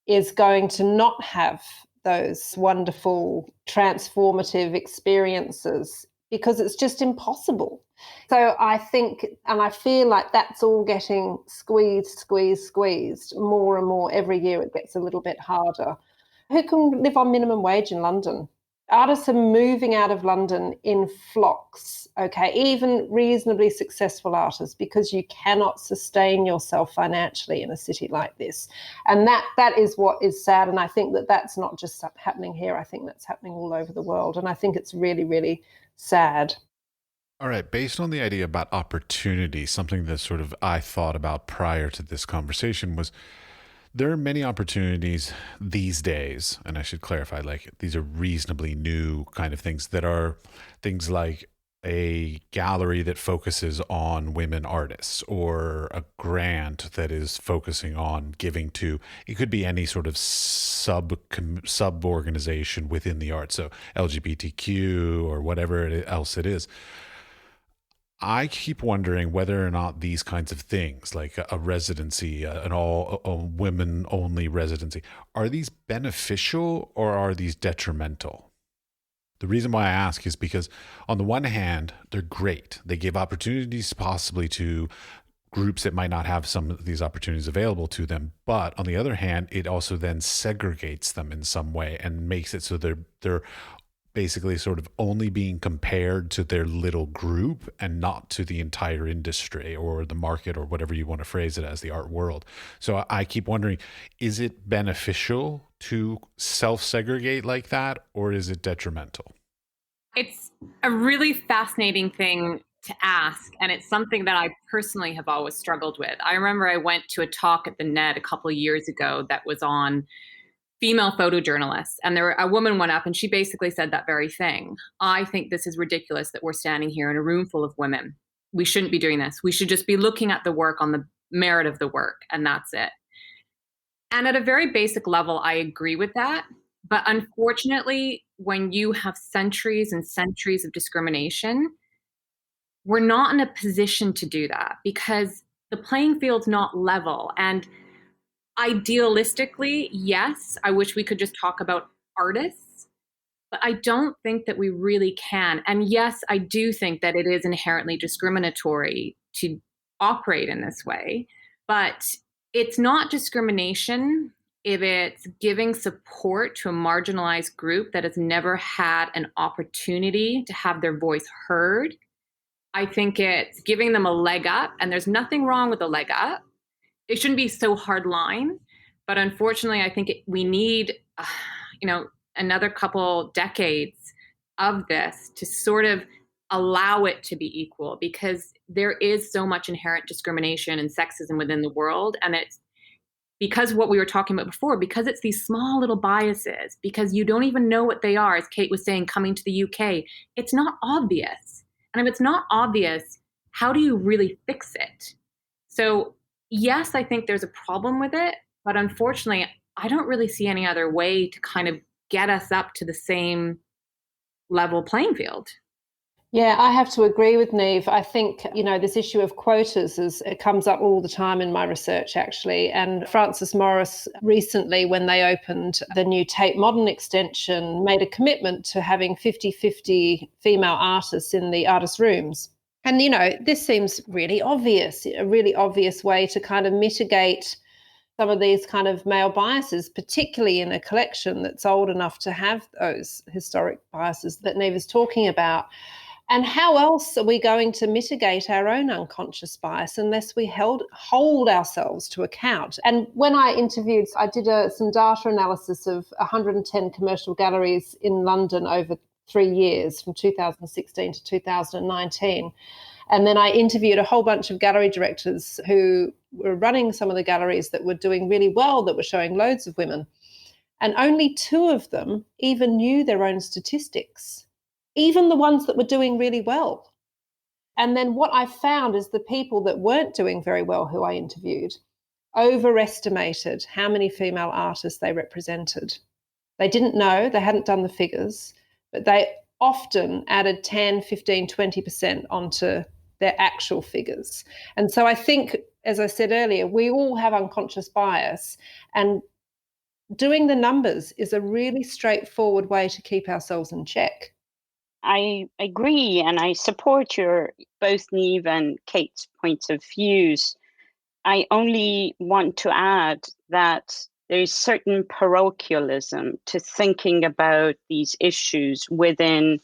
is going to not have those wonderful transformative experiences because it's just impossible. So I think, and I feel like that's all getting squeezed more and more. Every year it gets a little bit harder. Who can live on minimum wage in London? Artists are moving out of London in flocks, okay, even reasonably successful artists, because you cannot sustain yourself financially in a city like this. And that is what is sad. And I think that that's not just happening here. I think that's happening all over the world. And I think it's really, really sad. All right. Based on the idea about opportunity, something that sort of I thought about prior to this conversation was there are many opportunities these days, and I should clarify, like these are reasonably new kind of things that are things like a gallery that focuses on women artists or a grant that is focusing on giving to, it could be any sort of sub organization within the arts. So LGBTQ or whatever else it is. I keep wondering whether or not these kinds of things, like a residency, an all women only residency, are these beneficial or are these detrimental? The reason why I ask is because on the one hand, they're great. They give opportunities possibly to groups that might not have some of these opportunities available to them. But on the other hand, it also then segregates them in some way and makes it so they're basically sort of only being compared to their little group and not to the entire industry or the market or whatever you want to phrase it as, the art world. So I keep wondering, is it beneficial to self-segregate like that, or is it detrimental? It's a really fascinating thing to ask, and it's something that I personally have always struggled with. I remember I went to a talk at the Net a couple of years ago that was on female photojournalists, and a woman went up and she basically said that very thing. I think this is ridiculous that we're standing here in a room full of women. We shouldn't be doing this. We should just be looking at the work on the merit of the work, and that's it. And at a very basic level, I agree with that. But unfortunately, when you have centuries and centuries of discrimination, we're not in a position to do that because the playing field's not level. And idealistically, yes, I wish we could just talk about artists, but I don't think that we really can. And yes, I do think that it is inherently discriminatory to operate in this way, but it's not discrimination if it's giving support to a marginalized group that has never had an opportunity to have their voice heard. I think it's giving them a leg up, and there's nothing wrong with a leg up. It shouldn't be so hard line, but unfortunately, I think we need, another couple decades of this to sort of allow it to be equal, because there is so much inherent discrimination and sexism within the world, and it's because what we were talking about before, because it's these small little biases, because you don't even know what they are, as Kate was saying, coming to the UK, it's not obvious. And if it's not obvious, how do you really fix it? So yes, I think there's a problem with it, but unfortunately, I don't really see any other way to kind of get us up to the same level playing field. Yeah, I have to agree with Niamh. I think, this issue of quotas it comes up all the time in my research, actually. And Francis Morris recently, when they opened the new Tate Modern extension, made a commitment to having 50-50 female artists in the artist rooms. And, this seems really obvious, a really obvious way to kind of mitigate some of these kind of male biases, particularly in a collection that's old enough to have those historic biases that Niamh is talking about. And how else are we going to mitigate our own unconscious bias unless we hold ourselves to account? And when I did some data analysis of 110 commercial galleries in London over 3 years, from 2016 to 2019. And then I interviewed a whole bunch of gallery directors who were running some of the galleries that were doing really well, that were showing loads of women. And only 2 of them even knew their own statistics, even the ones that were doing really well. And then what I found is the people that weren't doing very well, who I interviewed, overestimated how many female artists they represented. They didn't know, they hadn't done the figures, but they often added 10, 15, 20% onto their actual figures. And so I think, as I said earlier, we all have unconscious bias, and doing the numbers is a really straightforward way to keep ourselves in check. I agree, and I support both Niamh and Kate's points of views. I only want to add that there is certain parochialism to thinking about these issues within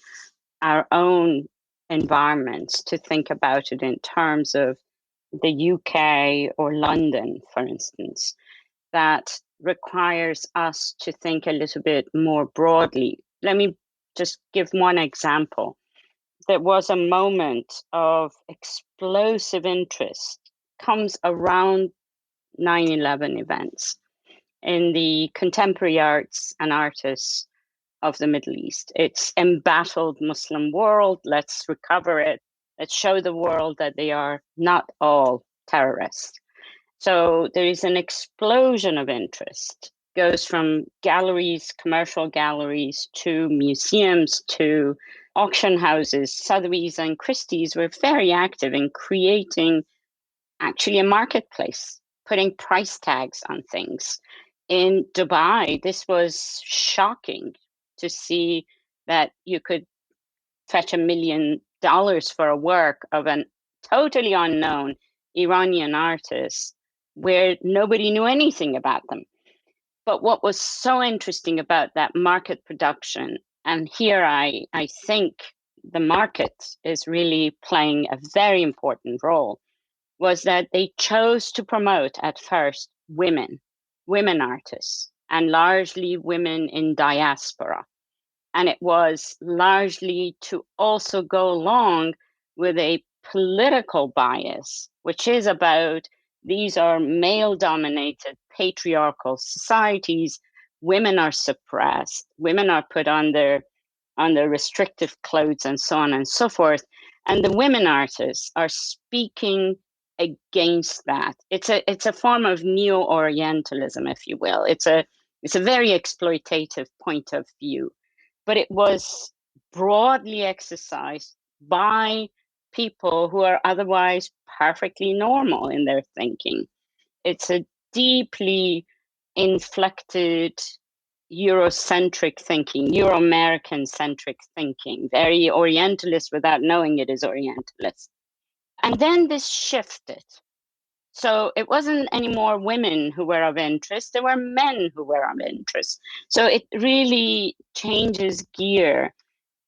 our own environments, to think about it in terms of the UK or London, for instance, that requires us to think a little bit more broadly. Let me just give one example. There was a moment of explosive interest, comes around 9/11 events, in the contemporary arts and artists of the Middle East. It's embattled Muslim world. Let's recover it. Let's show the world that they are not all terrorists. So there is an explosion of interest. Goes from galleries, commercial galleries, to museums, to auction houses. Sotheby's and Christie's were very active in creating actually a marketplace, putting price tags on things. In Dubai, this was shocking to see that you could fetch $1 million for a work of a totally unknown Iranian artist where nobody knew anything about them. But what was so interesting about that market production, and here I think the market is really playing a very important role, was that they chose to promote at first women artists, and largely women in diaspora. And it was largely to also go along with a political bias, which is about these are male-dominated patriarchal societies. Women are suppressed. Women are put under restrictive clothes and so on and so forth. And the women artists are speaking against that. It's a form of neo-Orientalism, if you will. It's a very exploitative point of view, but it was broadly exercised by people who are otherwise perfectly normal in their thinking. It's a deeply inflected Eurocentric thinking, Euro-American centric thinking, very Orientalist without knowing it is Orientalist. And then this shifted. So it wasn't any more women who were of interest, there were men who were of interest. So it really changes gear.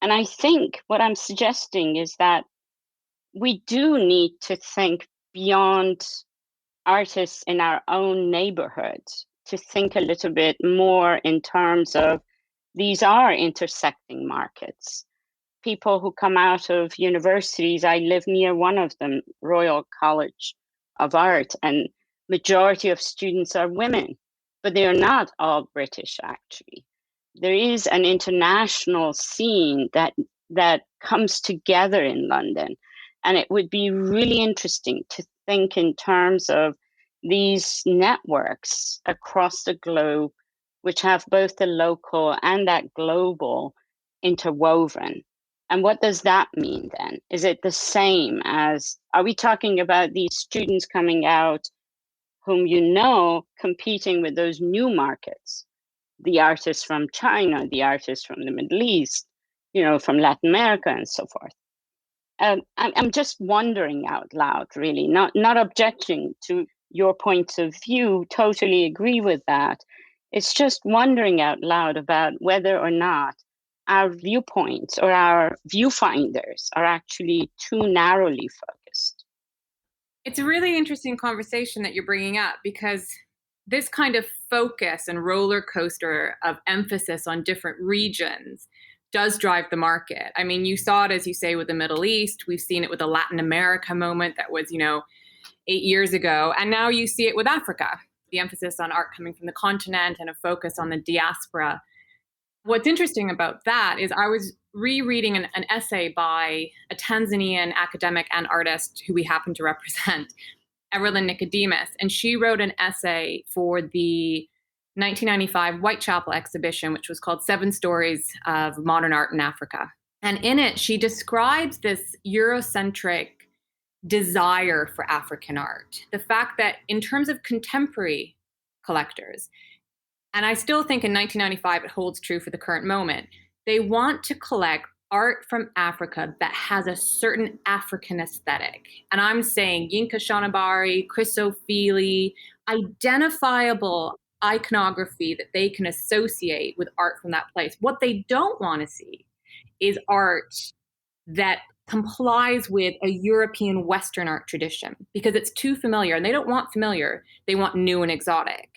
And I think what I'm suggesting is that we do need to think beyond artists in our own neighborhoods, to think a little bit more in terms of these are intersecting markets. People who come out of universities, I live near one of them, Royal College of Art, and majority of students are women, but they are not all British, actually. There is an international scene that comes together in London, and it would be really interesting to think in terms of these networks across the globe, which have both the local and that global interwoven. And what does that mean then? Is it the same as, are we talking about these students coming out whom competing with those new markets? The artists from China, the artists from the Middle East, from Latin America and so forth. I'm just wondering out loud, really, not objecting to your points of view, totally agree with that. It's just wondering out loud about whether or not our viewpoints or our viewfinders are actually too narrowly focused. It's a really interesting conversation that you're bringing up, because this kind of focus and roller coaster of emphasis on different regions does drive the market. I mean, you saw it, as you say, with the Middle East. We've seen it with the Latin America moment that was, 8 years ago. And now you see it with Africa, the emphasis on art coming from the continent and a focus on the diaspora. What's interesting about that is I was rereading an essay by a Tanzanian academic and artist who we happen to represent, Evelyn Nicodemus, and she wrote an essay for the 1995 Whitechapel exhibition, which was called 7 Stories of Modern Art in Africa. And in it, she describes this Eurocentric desire for African art. The fact that in terms of contemporary collectors, and I still think in 1995 it holds true for the current moment, they want to collect art from Africa that has a certain African aesthetic. And I'm saying Yinka Shonibari, Chris O'Feely, identifiable iconography that they can associate with art from that place. What they don't want to see is art that complies with a European Western art tradition, because it's too familiar, and they don't want familiar, they want new and exotic.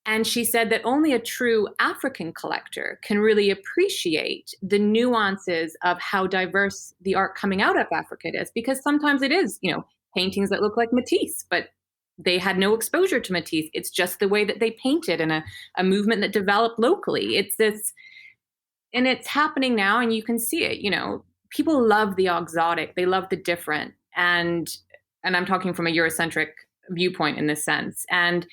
And she said that only a true African collector can really appreciate the nuances of how diverse the art coming out of Africa is, because sometimes it is, paintings that look like Matisse, but they had no exposure to Matisse. It's just the way that they painted and a movement that developed locally. It's this, and it's happening now, and you can see it, people love the exotic, they love the different. And I'm talking from a Eurocentric viewpoint in this sense. And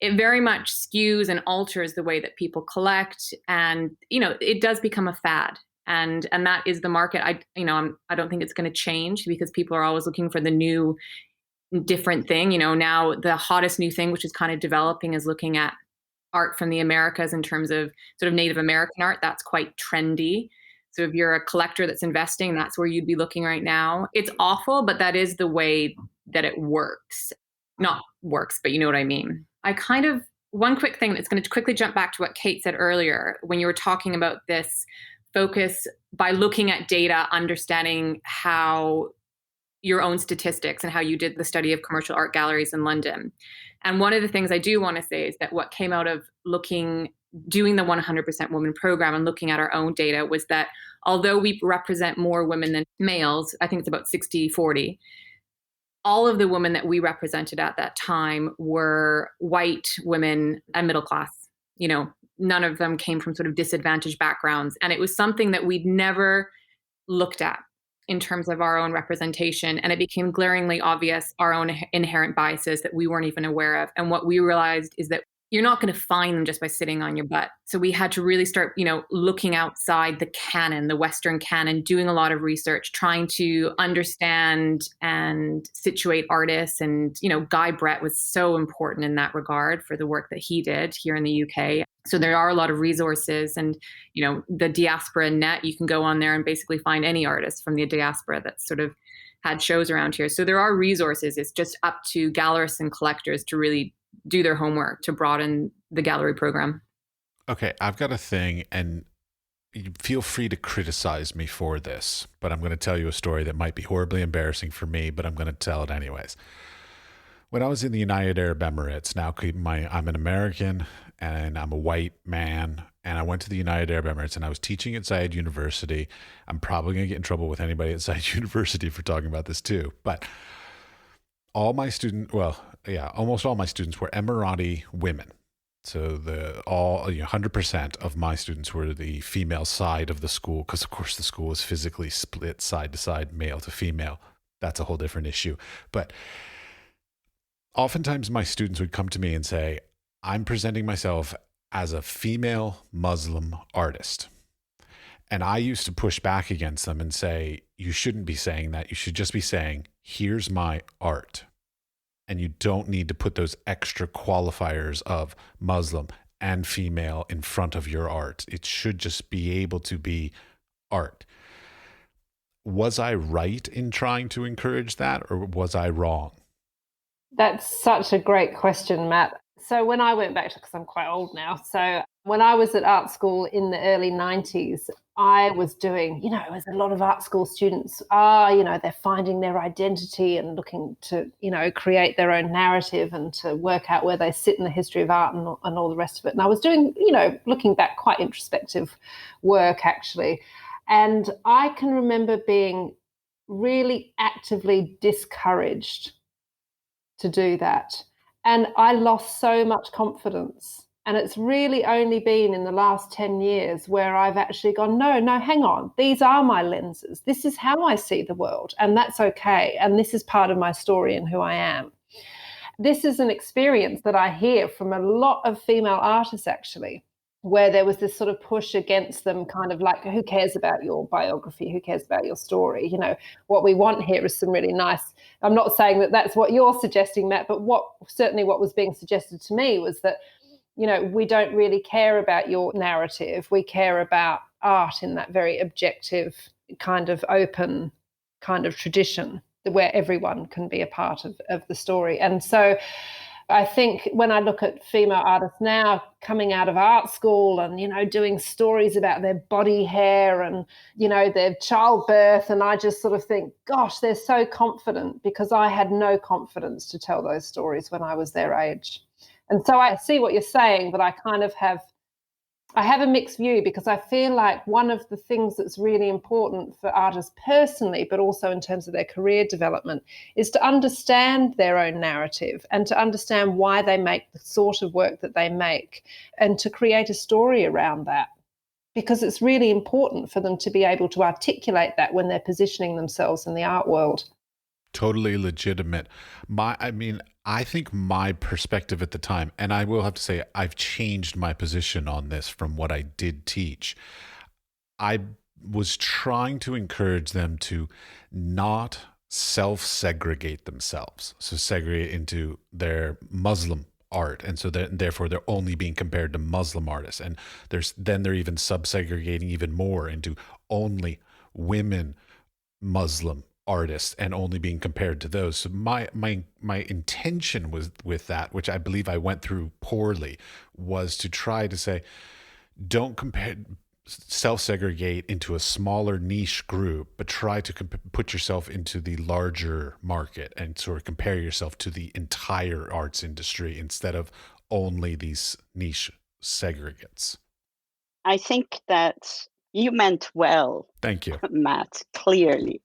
it very much skews and alters the way that people collect. And, it does become a fad. And that is the market. I don't think it's going to change, because people are always looking for the new, different thing. Now the hottest new thing, which is kind of developing, is looking at art from the Americas in terms of sort of Native American art. That's quite trendy. So if you're a collector that's investing, that's where you'd be looking right now. It's awful, but that is the way that it works. Not works, but you know what I mean. One quick thing that's going to quickly jump back to what Kate said earlier, when you were talking about this focus by looking at data, understanding how your own statistics and how you did the study of commercial art galleries in London. And one of the things I do want to say is that what came out of doing the 100% Women program and looking at our own data was that although we represent more women than males, I think it's about 60-40, all of the women that we represented at that time were white women and middle class. None of them came from sort of disadvantaged backgrounds. And it was something that we'd never looked at in terms of our own representation. And it became glaringly obvious, our own inherent biases that we weren't even aware of. And what we realized is that you're not going to find them just by sitting on your butt. So we had to really start, looking outside the canon, the Western canon, doing a lot of research, trying to understand and situate artists. And, Guy Brett was so important in that regard for the work that he did here in the UK. So there are a lot of resources, and, the Diaspora Net, you can go on there and basically find any artist from the diaspora that sort of had shows around here. So there are resources. It's just up to gallerists and collectors to really do their homework to broaden the gallery program. Okay, I've got a thing, and you feel free to criticize me for this, but I'm going to tell you a story that might be horribly embarrassing for me, but I'm going to tell it anyways. When I was in the United Arab Emirates, I'm an American and I'm a white man, and I went to the United Arab Emirates and I was teaching at Zayed University. I'm probably going to get in trouble with anybody at Zayed University for talking about this too, but almost all my students were Emirati women. So 100% of my students were the female side of the school, because of course the school is physically split side to side, male to female. That's a whole different issue. But oftentimes my students would come to me and say, I'm presenting myself as a female Muslim artist. And I used to push back against them and say, you shouldn't be saying that. You should just be saying, here's my art. And you don't need to put those extra qualifiers of Muslim and female in front of your art. It should just be able to be art. Was I right in trying to encourage that, or was I wrong? That's such a great question, Matt. So when I went back, because I'm quite old now, so when I was at art school in the early 90s, I was doing, as a lot of art school students are, they're finding their identity and looking to, create their own narrative and to work out where they sit in the history of art and all the rest of it. And I was doing, looking back, quite introspective work, actually. And I can remember being really actively discouraged to do that. And I lost so much confidence. And it's really only been in the last 10 years where I've actually gone, no, hang on. These are my lenses. This is how I see the world. And that's okay. And this is part of my story and who I am. This is an experience that I hear from a lot of female artists, actually, where there was this sort of push against them, kind of like, who cares about your biography? Who cares about your story? What we want here is some really nice, I'm not saying that that's what you're suggesting, Matt, but what was being suggested to me was that, we don't really care about your narrative. We care about art in that very objective, kind of open kind of tradition where everyone can be a part of the story. And so I think when I look at female artists now coming out of art school and, doing stories about their body hair and, their childbirth, and I just sort of think, gosh, they're so confident, because I had no confidence to tell those stories when I was their age. And so I see what you're saying, but I kind of have a mixed view, because I feel like one of the things that's really important for artists personally, but also in terms of their career development, is to understand their own narrative and to understand why they make the sort of work that they make, and to create a story around that, because it's really important for them to be able to articulate that when they're positioning themselves in the art world. Totally legitimate. I think my perspective at the time, and I will have to say I've changed my position on this from what I did teach. I was trying to encourage them to not self-segregate themselves. So segregate into their Muslim art. And so therefore they're only being compared to Muslim artists. And they're even sub-segregating even more into only women Muslim artists and only being compared to those. So my intention was with that, which I believe I went through poorly, was to try to say, don't self-segregate into a smaller niche group, but try to put yourself into the larger market and sort of compare yourself to the entire arts industry instead of only these niche segregates. I think that you meant well. Thank you, Matt, clearly.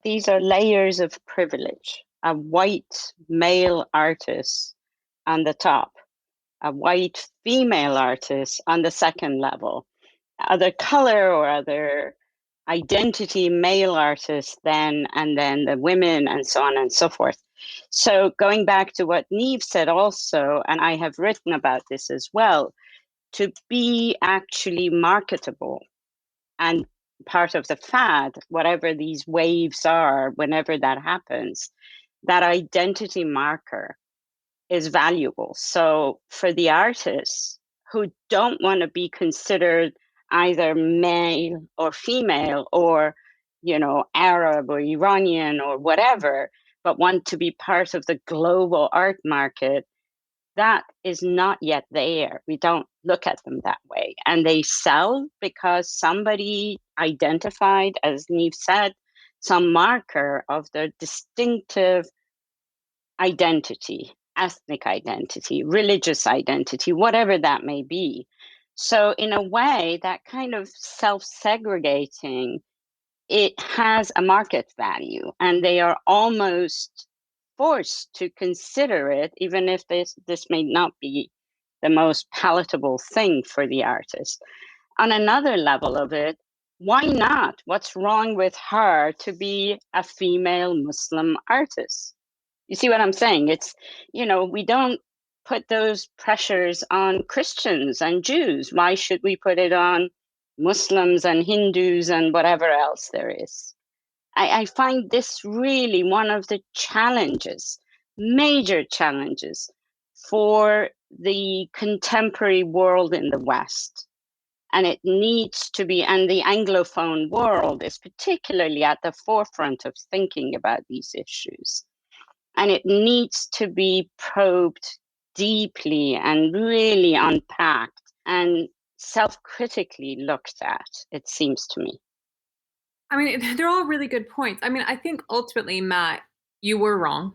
These are layers of privilege. A white male artist on the top, a white female artist on the second level, other color or other identity male artists then, and then the women, and so on and so forth. So going back to what Niamh said also, and I have written about this as well, to be actually marketable and part of the fad, whatever these waves are, whenever that happens, that identity marker is valuable. So for the artists who don't want to be considered either male or female or, Arab or Iranian or whatever, but want to be part of the global art market, that is not yet there. We don't look at them that way. And they sell because somebody identified, as Niamh said, some marker of their distinctive identity, ethnic identity, religious identity, whatever that may be. So in a way, that kind of self-segregating, it has a market value, and they are almost forced to consider it, even if this may not be the most palatable thing for the artist. On another level of it, why not? What's wrong with her to be a female Muslim artist? You see what I'm saying? It's, we don't put those pressures on Christians and Jews. Why should we put it on Muslims and Hindus and whatever else there is. I find this really one of the challenges, major challenges for the contemporary world in the West. And it needs to be, and the Anglophone world is particularly at the forefront of thinking about these issues. And it needs to be probed deeply and really unpacked and self-critically looked at, it seems to me. I mean, they're all really good points. I mean, I think ultimately, Matt, you were wrong.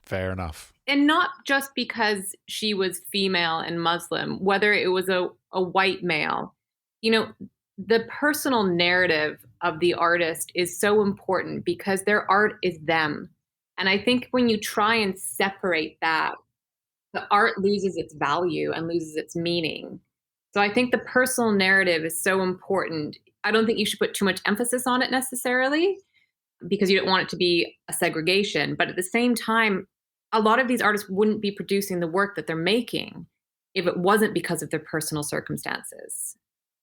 Fair enough. And not just because she was female and Muslim, whether it was a white male. You know, the personal narrative of the artist is so important because their art is them. And I think when you try and separate that, the art loses its value and loses its meaning. So I think the personal narrative is so important. I don't think you should put too much emphasis on it necessarily because you don't want it to be a segregation. But at the same time, a lot of these artists wouldn't be producing the work that they're making if it wasn't because of their personal circumstances.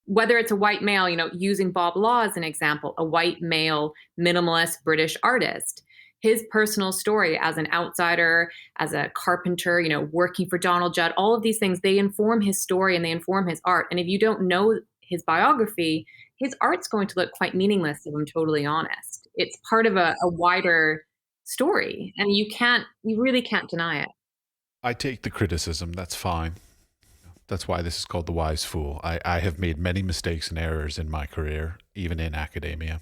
Whether it's a white male, you know, using Bob Law as an example, a white male minimalist British artist, his personal story as an outsider, as a carpenter, you know, working for Donald Judd, all of these things, they inform his story and they inform his art. And if you don't know his biography, his art's going to look quite meaningless, if I'm totally honest. It's part of a wider story, and you really can't deny it. I take the criticism. That's fine. That's why this is called The Wise Fool. I have made many mistakes and errors in my career, even in academia.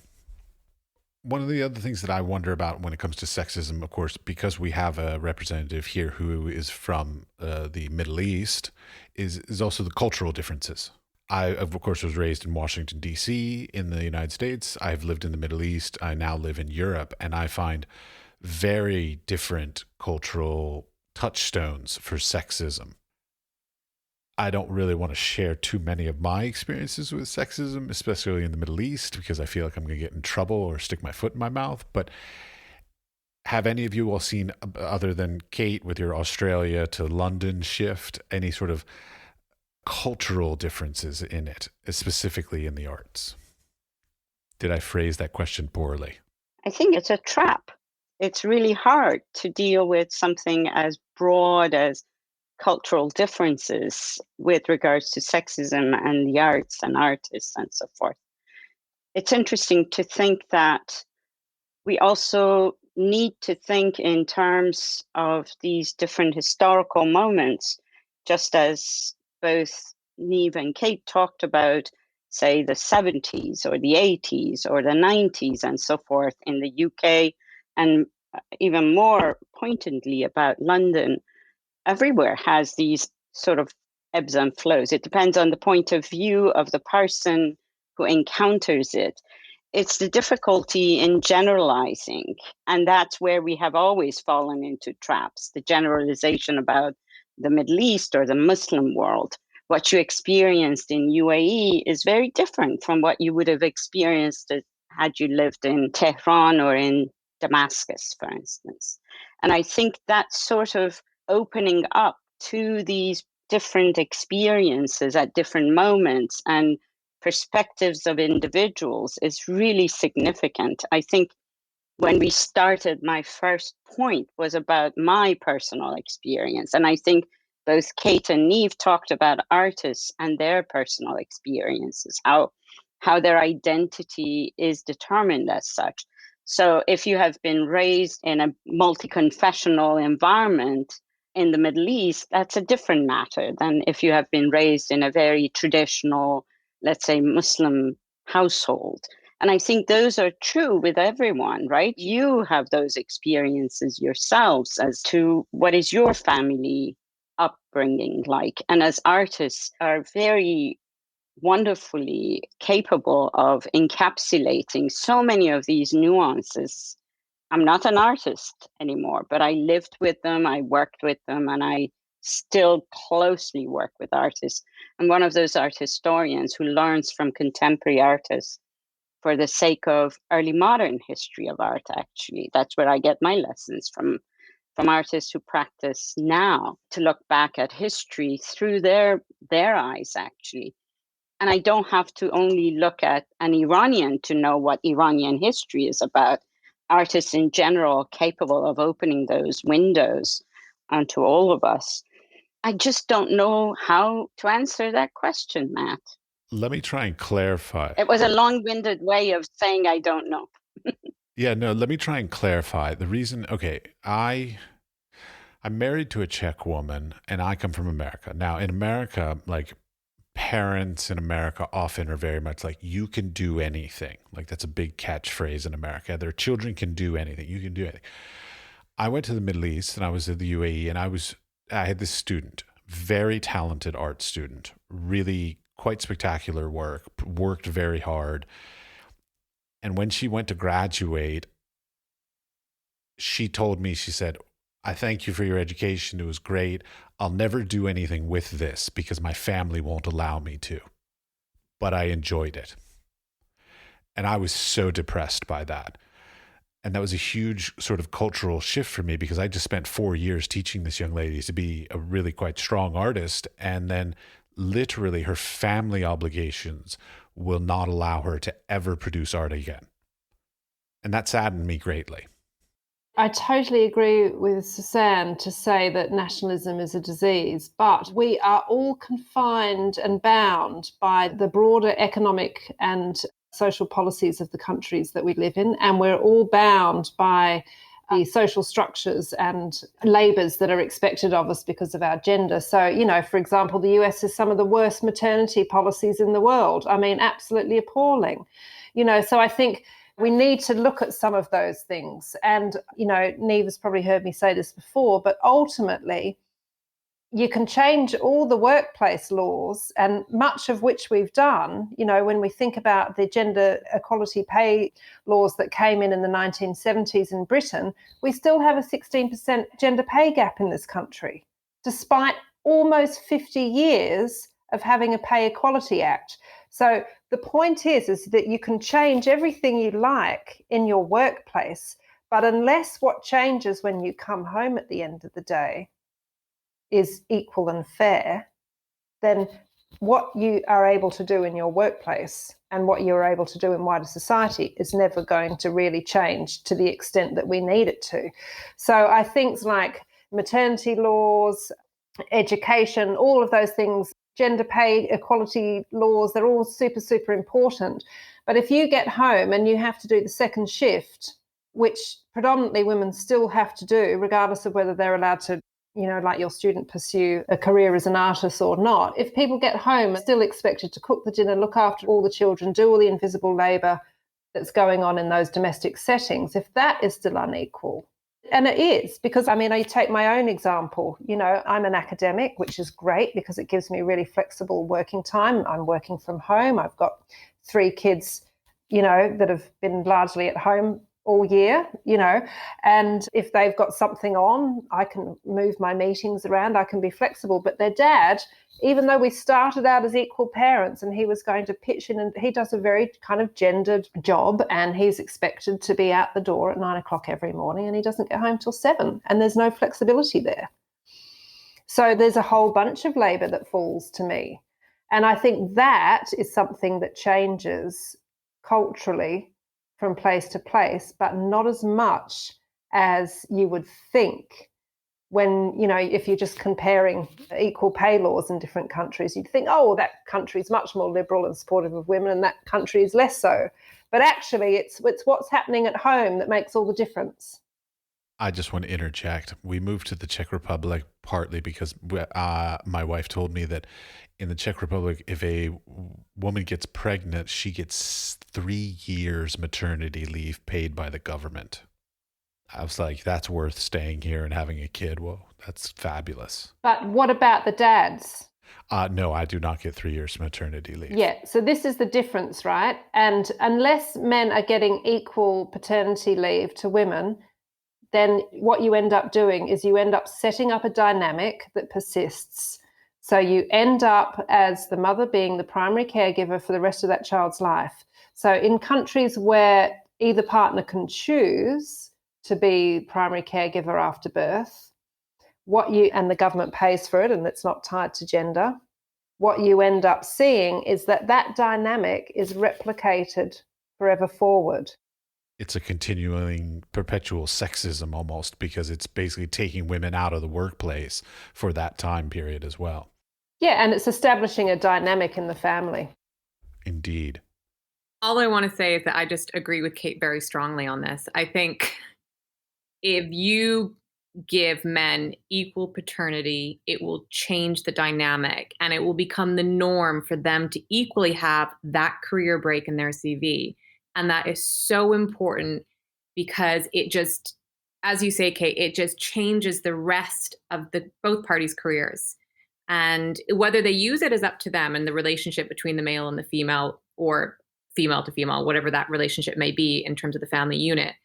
One of the other things that I wonder about when it comes to sexism, of course, because we have a representative here who is from the Middle East, is also the cultural differences. I, of course, was raised in Washington, D.C. in the United States. I've lived in the Middle East. I now live in Europe, and I find very different cultural touchstones for sexism. I don't really want to share too many of my experiences with sexism, especially in the Middle East, because I feel like I'm going to get in trouble or stick my foot in my mouth. But have any of you all seen, other than Kate with your Australia to London shift, any sort of cultural differences in it, specifically in the arts? Did I phrase that question poorly? I think it's a trap. It's really hard to deal with something as broad as cultural differences with regards to sexism and the arts and artists and so forth. It's interesting to think that we also need to think in terms of these different historical moments, just as both Niamh and Kate talked about, say, the 70s or the 80s or the 90s and so forth in the UK, and even more pointedly about London. Everywhere has these sort of ebbs and flows. It depends on the point of view of the person who encounters it. It's the difficulty in generalizing, and that's where we have always fallen into traps. The generalization about the Middle East or the Muslim world. What you experienced in UAE is very different from what you would have experienced had you lived in Tehran or in Damascus, for instance. And I think that sort of opening up to these different experiences at different moments and perspectives of individuals is really significant. I think when we started, my first point was about my personal experience. And I think both Kate and Niamh talked about artists and their personal experiences, how their identity is determined as such. So if you have been raised in a multi-confessional environment in the Middle East, that's a different matter than if you have been raised in a very traditional, let's say, Muslim household. And I think those are true with everyone, right? You have those experiences yourselves as to what is your family upbringing like. And as artists are very wonderfully capable of encapsulating so many of these nuances. I'm not an artist anymore, but I lived with them, I worked with them, and I still closely work with artists. I'm one of those art historians who learns from contemporary artists for the sake of early modern history of art, actually. That's where I get my lessons from artists who practice now, to look back at history through their eyes, actually. And I don't have to only look at an Iranian to know what Iranian history is about. Artists in general are capable of opening those windows onto all of us. I just don't know how to answer that question, Matt. Let me try and clarify. It was a long-winded way of saying I don't know. Yeah, no, let me try and clarify. The reason, okay, I'm married to a Czech woman and I come from America. Now, in America, like, parents in America often are very much like, you can do anything. Like, that's a big catchphrase in America. Their children can do anything. You can do anything. I went to the Middle East and I was at the UAE, and I had this student, very talented art student, really quite spectacular work, worked very hard. And when she went to graduate, she told me, she said, I thank you for your education. It was great. I'll never do anything with this because my family won't allow me to. But I enjoyed it. And I was so depressed by that. And that was a huge sort of cultural shift for me, because I just spent 4 years teaching this young lady to be a really quite strong artist. And then literally her family obligations will not allow her to ever produce art again. And that saddened me greatly. I totally agree with Sussan to say that nationalism is a disease, but we are all confined and bound by the broader economic and social policies of the countries that we live in, and we're all bound by the social structures and labours that are expected of us because of our gender. So, you know, for example, the US has some of the worst maternity policies in the world. I mean, absolutely appalling. You know, so I think we need to look at some of those things. And, you know, Niamh has probably heard me say this before, but ultimately, you can change all the workplace laws, and much of which we've done. You know, when we think about the gender equality pay laws that came in the 1970s in Britain, we still have a 16% gender pay gap in this country, despite almost 50 years of having a Pay Equality Act. So the point is that you can change everything you like in your workplace, but unless what changes when you come home at the end of the day is equal and fair, then what you are able to do in your workplace and what you're able to do in wider society is never going to really change to the extent that we need it to. So I think like maternity laws, education, all of those things, gender pay equality laws, they're all super, super important. But if you get home and you have to do the second shift, which predominantly women still have to do, regardless of whether they're allowed to, you know, like your student, pursue a career as an artist or not. If people get home and still expected to cook the dinner, look after all the children, do all the invisible labour that's going on in those domestic settings, if that is still unequal, and it is, because, I mean, I take my own example. You know, I'm an academic, which is great because it gives me really flexible working time. I'm working from home. I've got 3 kids, you know, that have been largely at home all year, you know, and if they've got something on, I can move my meetings around, I can be flexible. But their dad, even though we started out as equal parents and he was going to pitch in, and he does a very kind of gendered job, and he's expected to be out the door at 9 o'clock every morning, and he doesn't get home till 7, and there's no flexibility there. So there's a whole bunch of labour that falls to me. And I think that is something that changes culturally from place to place, but not as much as you would think when, you know, if you're just comparing equal pay laws in different countries, you'd think, oh, that country is much more liberal and supportive of women and that country is less so. But actually, it's what's happening at home that makes all the difference. I just want to interject. We moved to the Czech Republic partly because my wife told me that in the Czech Republic, if a woman gets pregnant, she gets 3 years maternity leave paid by the government. I was like, that's worth staying here and having a kid. Whoa, that's fabulous. But what about the dads? No, I do not get 3 years maternity leave. Yeah, so this is the difference, right? And unless men are getting equal paternity leave to women, then what you end up doing is you end up setting up a dynamic that persists. So you end up as the mother being the primary caregiver for the rest of that child's life. So in countries where either partner can choose to be primary caregiver after birth, and the government pays for it and it's not tied to gender, what you end up seeing is that dynamic is replicated forever forward. It's a continuing, perpetual sexism almost, because it's basically taking women out of the workplace for that time period as well. Yeah, and it's establishing a dynamic in the family. Indeed. All I want to say is that I just agree with Kate very strongly on this. I think if you give men equal paternity, it will change the dynamic, and it will become the norm for them to equally have that career break in their CV. And that is so important, because it just, as you say, Kate, it just changes the rest of both parties' careers. And whether they use it is up to them, and the relationship between the male and the female, or female to female, whatever that relationship may be in terms of the family unit.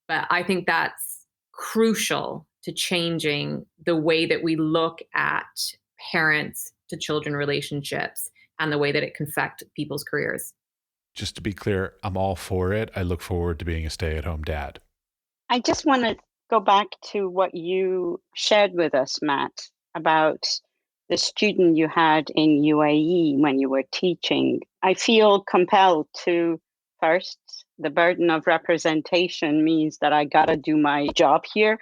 But I think that's crucial to changing the way that we look at parents to children relationships and the way that it can affect people's careers. Just to be clear, I'm all for it. I look forward to being a stay-at-home dad. I just want to go back to what you shared with us, Matt, about the student you had in UAE when you were teaching. I feel compelled to, first, the burden of representation means that I got to do my job here.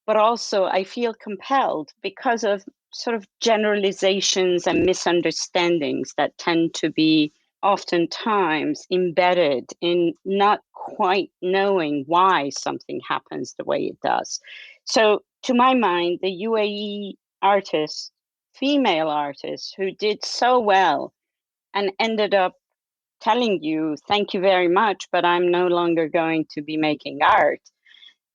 But also I feel compelled because of sort of generalizations and misunderstandings that tend to be oftentimes embedded in not quite knowing why something happens the way it does. So to my mind, the UAE artist, female artist who did so well and ended up telling you, thank you very much, but I'm no longer going to be making art,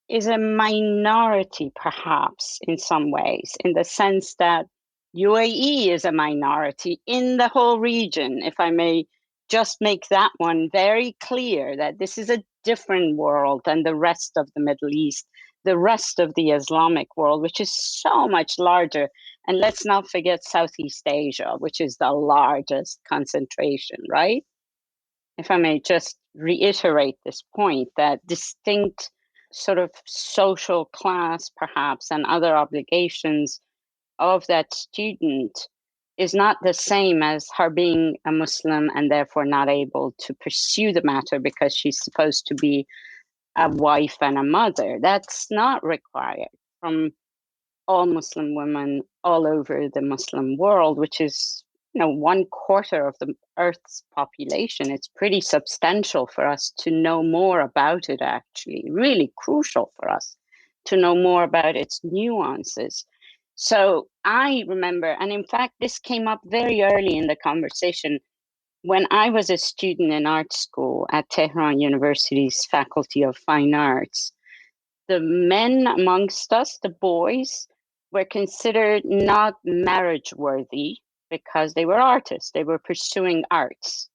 is a minority, perhaps, in some ways, in the sense that UAE is a minority in the whole region. If I may just make that one very clear, that this is a different world than the rest of the Middle East, the rest of the Islamic world, which is so much larger. And let's not forget Southeast Asia, which is the largest concentration, right? If I may just reiterate this point, that distinct sort of social class, perhaps, and other obligations of that student is not the same as her being a Muslim and therefore not able to pursue the matter because she's supposed to be a wife and a mother. That's not required from all Muslim women all over the Muslim world, which is 1/4 of the Earth's population. It's pretty substantial for us to know more about it, actually, really crucial for us to know more about its nuances. So I remember, and in fact, this came up very early in the conversation, when I was a student in art school at Tehran University's Faculty of Fine Arts. The men amongst us, the boys, were considered not marriage worthy because they were artists, they were pursuing arts.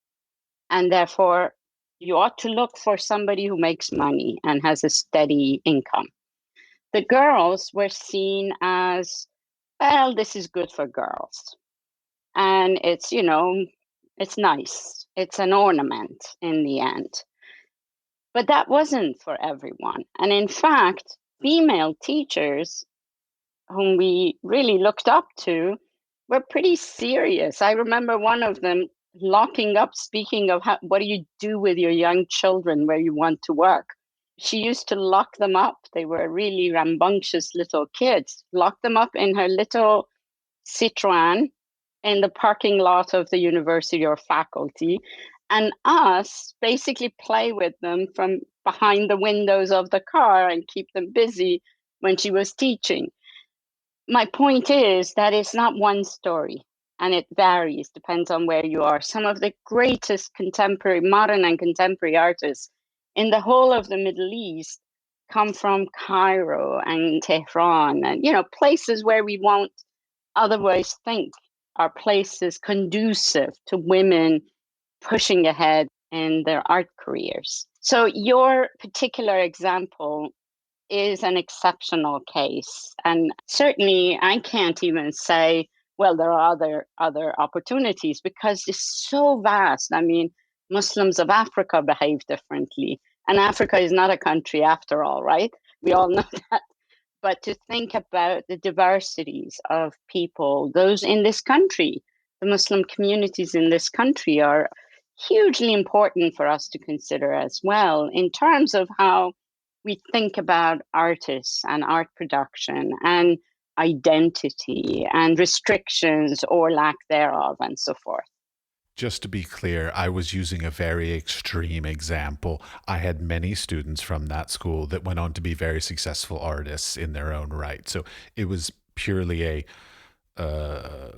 And therefore, you ought to look for somebody who makes money and has a steady income. The girls were seen as, well, this is good for girls. And it's, it's nice. It's an ornament in the end. But that wasn't for everyone. And in fact, female teachers whom we really looked up to were pretty serious. I remember one of them locking up, speaking of what do you do with your young children where you want to work? She used to lock them up. They were really rambunctious little kids, lock them up in her little Citroën in the parking lot of the university or faculty, and us basically play with them from behind the windows of the car and keep them busy when she was teaching. My point is that it's not one story, and it varies, depends on where you are. Some of the greatest contemporary, modern and contemporary artists in the whole of the Middle East come from Cairo and Tehran, and places where we won't otherwise think are places conducive to women pushing ahead in their art careers. So your particular example is an exceptional case. And certainly I can't even say, well, there are other opportunities because it's so vast. I mean, Muslims of Africa behave differently. And Africa is not a country after all, right? We all know that. But to think about the diversities of people, those in this country, the Muslim communities in this country are hugely important for us to consider as well in terms of how we think about artists and art production and identity and restrictions or lack thereof and so forth. Just to be clear, I was using a very extreme example. I had many students from that school that went on to be very successful artists in their own right. So it was purely a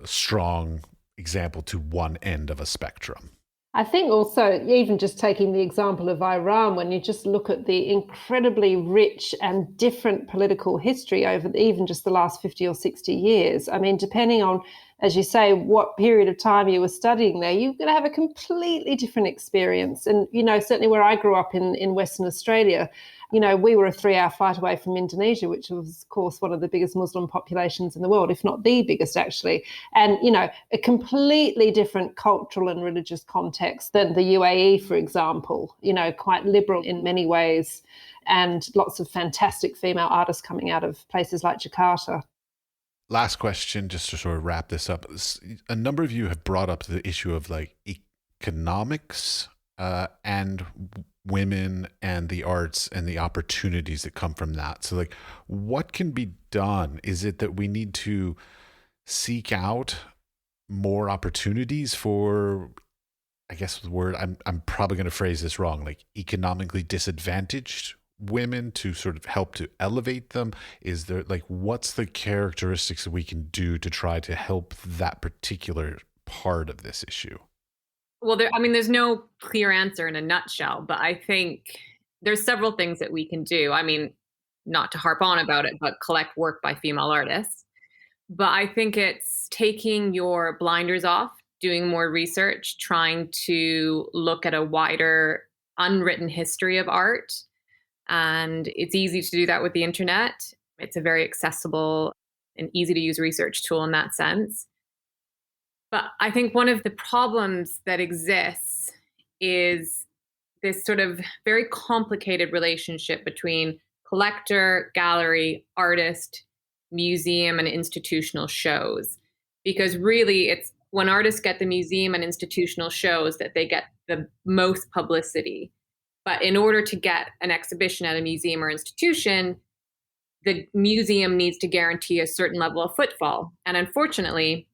strong example to one end of a spectrum. I think also, even just taking the example of Iran, when you just look at the incredibly rich and different political history over even just the last 50 or 60 years, I mean, depending on, as you say, what period of time you were studying there, you're going to have a completely different experience. And, you know, certainly where I grew up in Western Australia, you know, we were a 3-hour flight away from Indonesia, which was, of course, one of the biggest Muslim populations in the world, if not the biggest, actually. And, you know, a completely different cultural and religious context than the UAE, for example, you know, quite liberal in many ways, and lots of fantastic female artists coming out of places like Jakarta. Last question, just to sort of wrap this up. A number of you have brought up the issue of like economics and women and the arts and the opportunities that come from that. So like, what can be done? Is it that we need to seek out more opportunities for, I guess the word, I'm probably going to phrase this wrong, like economically disadvantaged women, to sort of help to elevate them? Is there like, what's the characteristics that we can do to try to help that particular part of this issue? Well, there's no clear answer in a nutshell, but I think there's several things that we can do. I mean, not to harp on about it, but collect work by female artists. But I think it's taking your blinders off, doing more research, trying to look at a wider unwritten history of art. And it's easy to do that with the internet. It's a very accessible and easy to use research tool in that sense. But I think one of the problems that exists is this sort of very complicated relationship between collector, gallery, artist, museum, and institutional shows. Because really, it's when artists get the museum and institutional shows that they get the most publicity. But in order to get an exhibition at a museum or institution, the museum needs to guarantee a certain level of footfall. And unfortunately,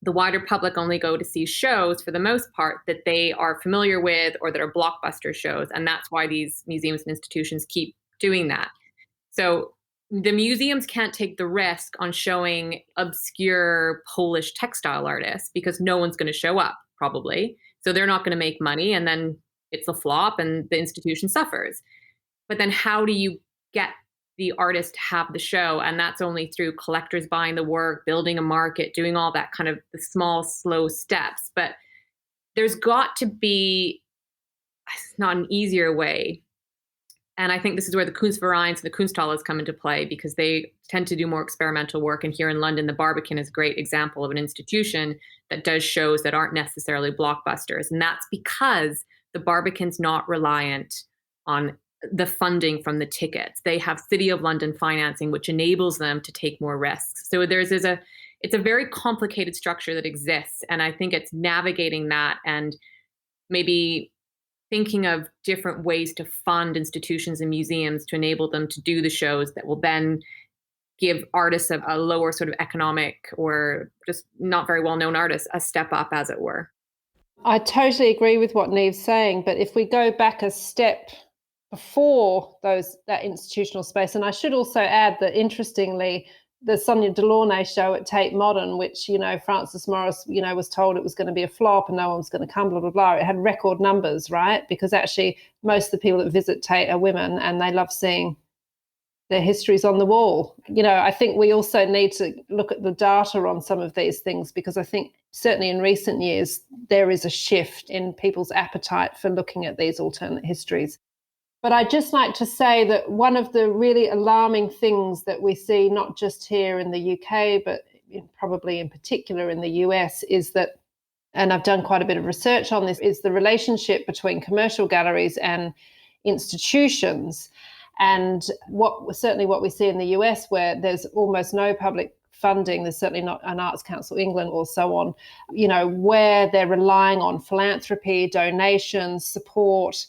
the wider public only go to see shows, for the most part, that they are familiar with or that are blockbuster shows. And that's why these museums and institutions keep doing that. So the museums can't take the risk on showing obscure Polish textile artists because no one's going to show up, probably. So they're not going to make money, and then it's a flop and the institution suffers. But then how do you get the artist to have the show? And that's only through collectors buying the work, building a market, doing all that kind of the small, slow steps. But there's got to be not an easier way. And I think this is where the Kunstvereins and the Kunsthallen come into play, because they tend to do more experimental work. And here in London, the Barbican is a great example of an institution that does shows that aren't necessarily blockbusters. And that's because the Barbican's not reliant on the funding from the tickets. They have City of London financing, which enables them to take more risks. So it's a very complicated structure that exists. And I think it's navigating that and maybe thinking of different ways to fund institutions and museums to enable them to do the shows that will then give artists a lower sort of economic or just not very well-known artists a step up, as it were. I totally agree with what Niamh's saying, but if we go back a step before that institutional space, and I should also add that, interestingly, the Sonia Delaunay show at Tate Modern, which, you know, Francis Morris, you know, was told it was going to be a flop and no one was going to come, blah, blah, blah. It had record numbers, right? Because actually most of the people that visit Tate are women and they love seeing their histories on the wall. You know, I think we also need to look at the data on some of these things, because I think certainly in recent years, there is a shift in people's appetite for looking at these alternate histories. But I'd just like to say that one of the really alarming things that we see, not just here in the UK, but probably in particular in the US, is that, and I've done quite a bit of research on this, is the relationship between commercial galleries and institutions. And certainly what we see in the US, where there's almost no public funding. There's certainly not an Arts Council England or so on, where they're relying on philanthropy, donations, support.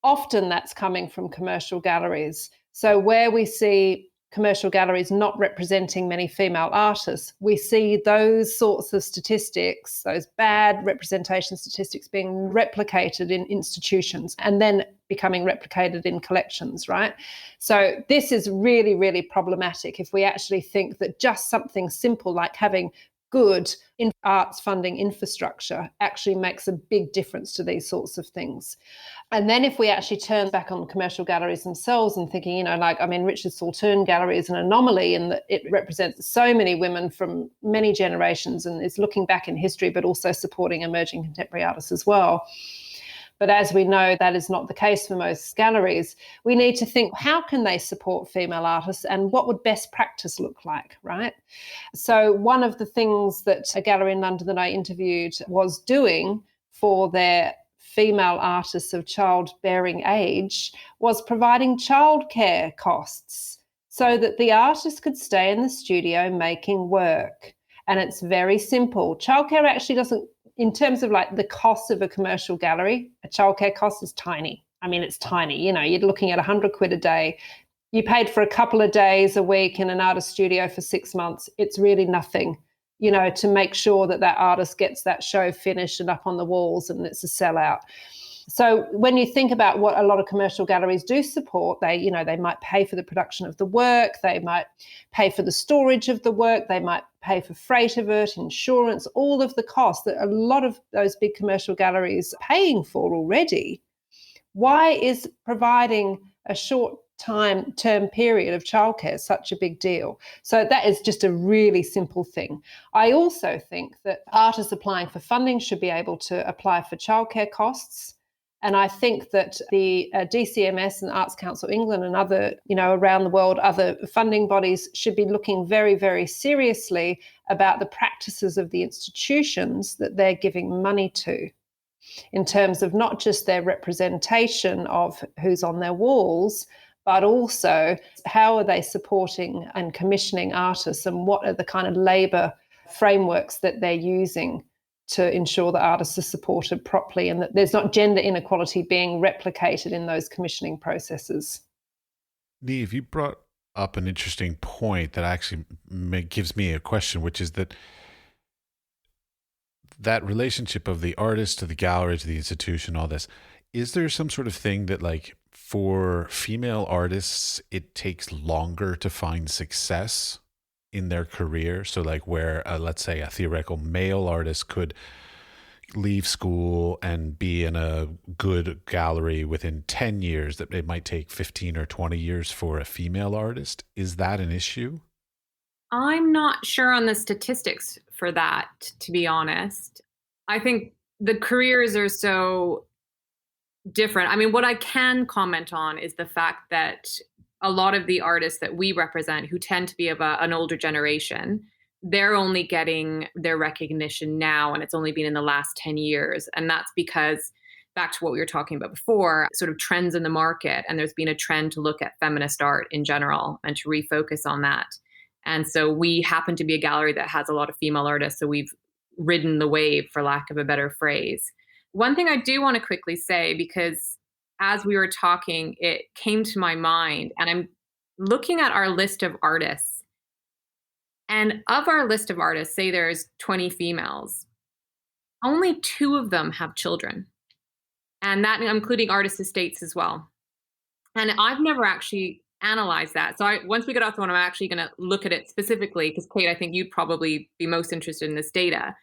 Often that's coming from commercial galleries. So where we see commercial galleries not representing many female artists, we see those sorts of statistics, those bad representation statistics, being replicated in institutions and then becoming replicated in collections, right? So this is really, really problematic if we actually think that just something simple like having good arts funding infrastructure actually makes a big difference to these sorts of things. And then if we actually turn back on commercial galleries themselves and thinking, Richard Saltoun Gallery is an anomaly in that it represents so many women from many generations and is looking back in history, but also supporting emerging contemporary artists as well. But as we know, that is not the case for most galleries. We need to think, how can they support female artists and what would best practice look like, right? So one of the things that a gallery in London that I interviewed was doing for their female artists of childbearing age was providing childcare costs so that the artist could stay in the studio making work. And it's very simple. Childcare actually doesn't, in terms of like the cost of a commercial gallery, a childcare cost is tiny. I mean, it's tiny. You're looking at £100 a day. You paid for a couple of days a week in an artist studio for 6 months. It's really nothing, to make sure that that artist gets that show finished and up on the walls and it's a sellout. So when you think about what a lot of commercial galleries do support, they might pay for the production of the work, they might pay for the storage of the work, they might pay for freight of it, insurance, all of the costs that a lot of those big commercial galleries are paying for already. Why is providing a short-term period of childcare such a big deal? So that is just a really simple thing. I also think that artists applying for funding should be able to apply for childcare costs. And I think that the DCMS and Arts Council England and other, around the world, other funding bodies should be looking very, very seriously about the practices of the institutions that they're giving money to, in terms of not just their representation of who's on their walls, but also how are they supporting and commissioning artists and what are the kind of labour frameworks that they're using to ensure that artists are supported properly and that there's not gender inequality being replicated in those commissioning processes. Niamh, you brought up an interesting point that actually gives me a question, which is that relationship of the artist to the gallery to the institution, all this. Is there some sort of thing that, like, for female artists, it takes longer to find success in their career? So like where, let's say, a theoretical male artist could leave school and be in a good gallery within 10 years, that it might take 15 or 20 years for a female artist. Is that an issue? I'm not sure on the statistics for that, to be honest. I think the careers are so different. I mean, what I can comment on is the fact that a lot of the artists that we represent, who tend to be of an older generation, they're only getting their recognition now, and it's only been in the last 10 years. And that's because, back to what we were talking about before, sort of trends in the market, and there's been a trend to look at feminist art in general and to refocus on that. And so we happen to be a gallery that has a lot of female artists, so we've ridden the wave, for lack of a better phrase. One thing I do want to quickly say, because as we were talking, it came to my mind, and I'm looking at our list of artists. And of our list of artists, say there's 20 females, only 2 of them have children. And that including artist estates as well. And I've never actually analyzed that. So once we get off the one, I'm actually going to look at it specifically, because Kate, I think you'd probably be most interested in this data.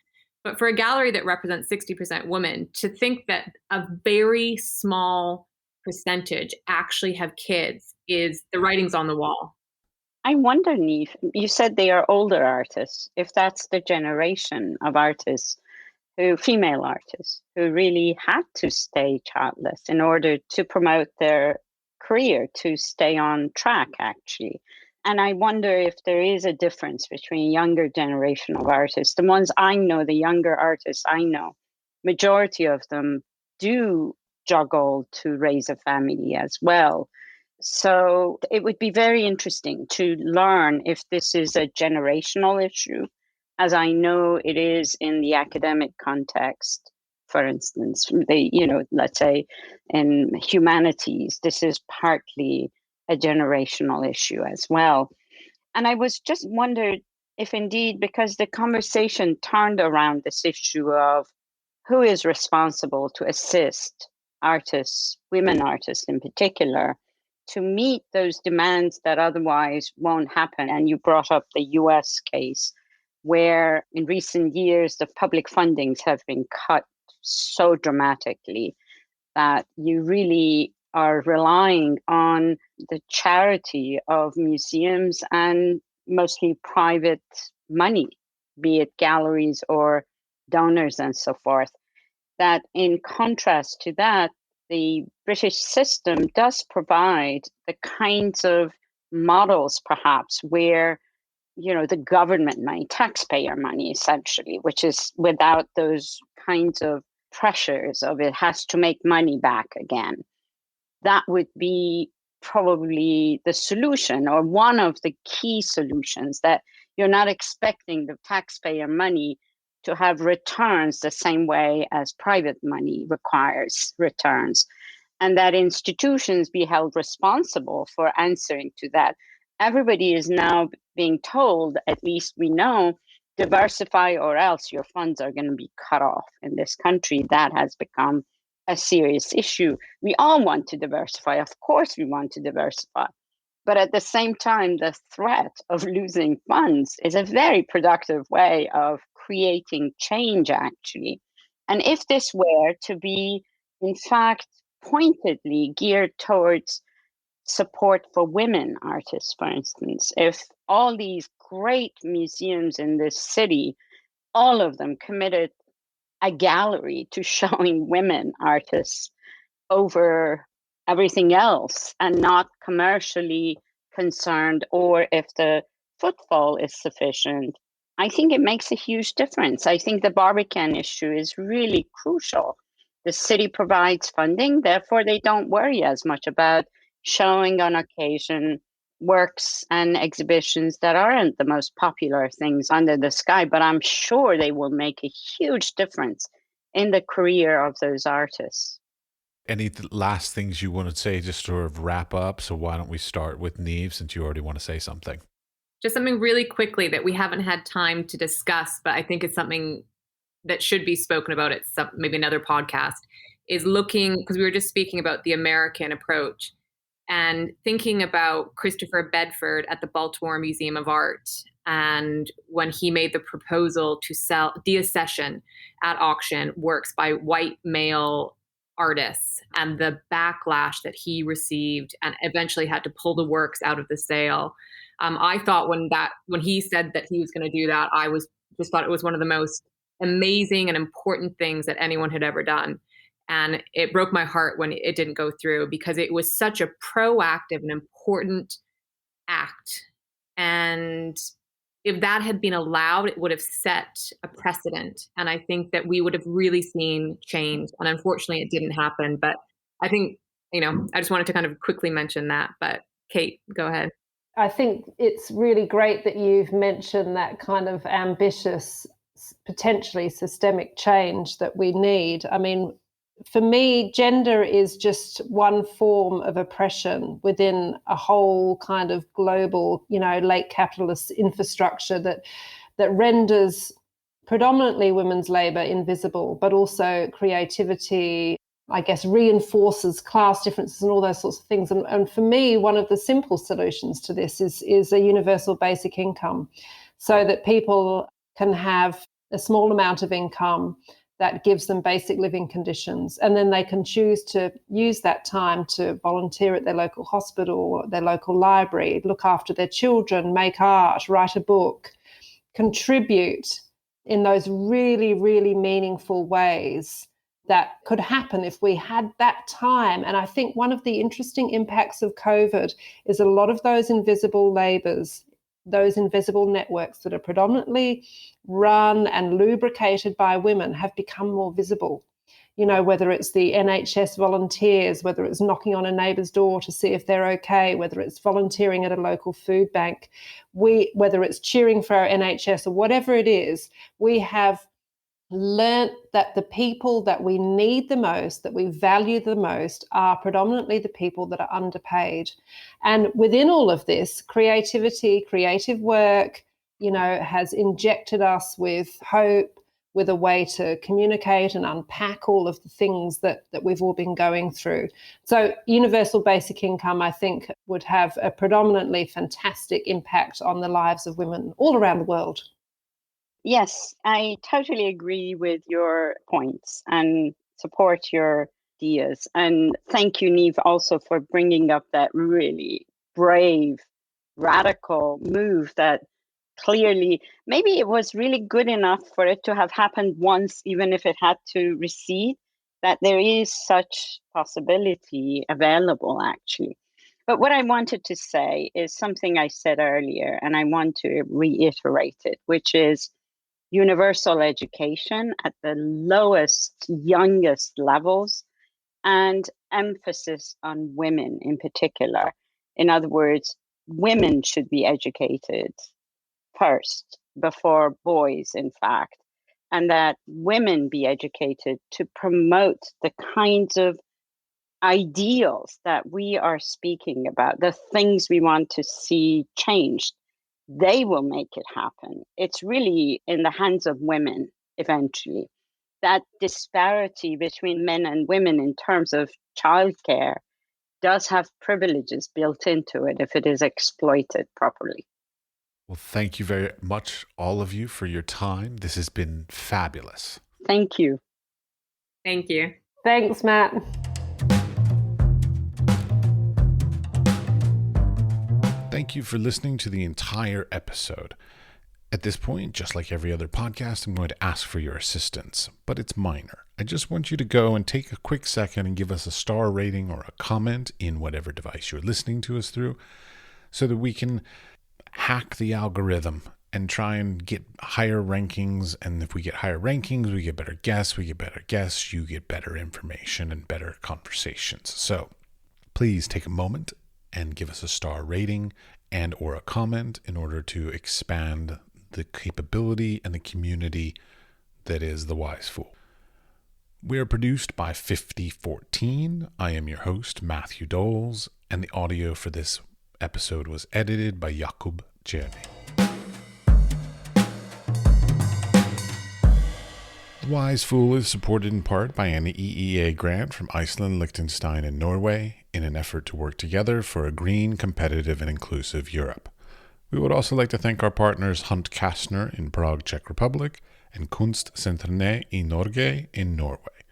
But for a gallery that represents 60% women, to think that a very small percentage actually have kids is the writing's on the wall. I wonder, Niamh, you said they are older artists. If that's the generation of artists, female artists, who really had to stay childless in order to promote their career, to stay on track, actually. And I wonder if there is a difference between younger generation of artists. The ones I know, the younger artists I know, majority of them do juggle to raise a family as well. So it would be very interesting to learn if this is a generational issue, as I know it is in the academic context. For instance, let's say in humanities, this is partly a generational issue as well. And I was just wondered if indeed, because the conversation turned around this issue of who is responsible to assist artists, women artists in particular, to meet those demands that otherwise won't happen. And you brought up the US case, where in recent years, the public fundings have been cut so dramatically that you really are relying on the charity of museums and mostly private money, be it galleries or donors and so forth. That in contrast to that, the British system does provide the kinds of models, perhaps, where the government money, taxpayer money, essentially, which is without those kinds of pressures of it has to make money back again. That would be probably the solution, or one of the key solutions, that you're not expecting the taxpayer money to have returns the same way as private money requires returns, and that institutions be held responsible for answering to that. Everybody is now being told, at least we know, diversify or else your funds are going to be cut off in this country. That has become a serious issue. We all want to diversify. Of course, we want to diversify. But at the same time, the threat of losing funds is a very productive way of creating change, actually. And if this were to be, in fact, pointedly geared towards support for women artists, for instance, if all these great museums in this city, all of them committed a gallery to showing women artists over everything else and not commercially concerned, or if the footfall is sufficient, I think it makes a huge difference. I think the Barbican issue is really crucial. The city provides funding, therefore they don't worry as much about showing on occasion works and exhibitions that aren't the most popular things under the sky, but I'm sure they will make a huge difference in the career of those artists. Any last things you want to say, just sort of wrap up? So why don't we start with Niamh, since you already want to say something? Just something really quickly that we haven't had time to discuss, but I think it's something that should be spoken about at maybe another podcast, is looking, because we were just speaking about the American approach, and thinking about Christopher Bedford at the Baltimore Museum of Art, and when he made the proposal to sell deaccession at auction works by white male artists, and the backlash that he received, and eventually had to pull the works out of the sale. I thought when he said that he was going to do that, I just thought it was one of the most amazing and important things that anyone had ever done. And it broke my heart when it didn't go through, because it was such a proactive and important act. And if that had been allowed, it would have set a precedent. And I think that we would have really seen change. And unfortunately, it didn't happen. But I think, I just wanted to kind of quickly mention that. But Kate, go ahead. I think it's really great that you've mentioned that kind of ambitious, potentially systemic change that we need. I mean, for me, gender is just one form of oppression within a whole kind of global, late capitalist infrastructure that renders predominantly women's labour invisible, but also creativity, I guess, reinforces class differences and all those sorts of things. And for me, one of the simple solutions to this is a universal basic income, so that people can have a small amount of income that gives them basic living conditions. And then they can choose to use that time to volunteer at their local hospital or their local library, look after their children, make art, write a book, contribute in those really, really meaningful ways that could happen if we had that time. And I think one of the interesting impacts of COVID is a lot of those invisible labours, those invisible networks that are predominantly run and lubricated by women, have become more visible. whether it's the NHS volunteers, whether it's knocking on a neighbour's door to see if they're okay, whether it's volunteering at a local food bank, whether it's cheering for our NHS or whatever it is, we have learnt that the people that we need the most, that we value the most, are predominantly the people that are underpaid. And within all of this, creativity, creative work, has injected us with hope, with a way to communicate and unpack all of the things that we've all been going through. So universal basic income, I think, would have a predominantly fantastic impact on the lives of women all around the world. Yes, I totally agree with your points and support your ideas. And thank you, Niamh, also for bringing up that really brave, radical move that clearly, maybe it was really good enough for it to have happened once, even if it had to recede, that there is such possibility available, actually. But what I wanted to say is something I said earlier, and I want to reiterate it, which is universal education at the lowest, youngest levels, and emphasis on women in particular. In other words, women should be educated first before boys, in fact, and that women be educated to promote the kinds of ideals that we are speaking about, the things we want to see changed. They will make it happen. It's really in the hands of women eventually. That disparity between men and women in terms of childcare does have privileges built into it if it is exploited properly. Well, thank you very much, all of you, for your time. This has been fabulous. Thank you. Thank you. Thanks, Matt. Thank you for listening to the entire episode. At this point, just like every other podcast, I'm going to ask for your assistance, but it's minor. I just want you to go and take a quick second and give us a star rating or a comment in whatever device you're listening to us through so that we can hack the algorithm and try and get higher rankings. And if we get higher rankings, we get better guests, you get better information and better conversations. So please take a moment and give us a star rating and or a comment in order to expand the capability and the community that is The Wise Fool. We are produced by 5014. I am your host, Matthew Dols, and the audio for this episode was edited by Jakub Černý. The Wise Fool is supported in part by an FHEA grant from Iceland, Liechtenstein, and Norway in an effort to work together for a green, competitive, and inclusive Europe. We would also like to thank our partners Hunt Kastner in Prague, Czech Republic, and Kunstsentrene i Norge in Norway.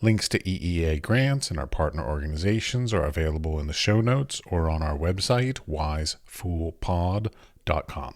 Links to FHEA grants and our partner organizations are available in the show notes or on our website, wisefoolpod.com.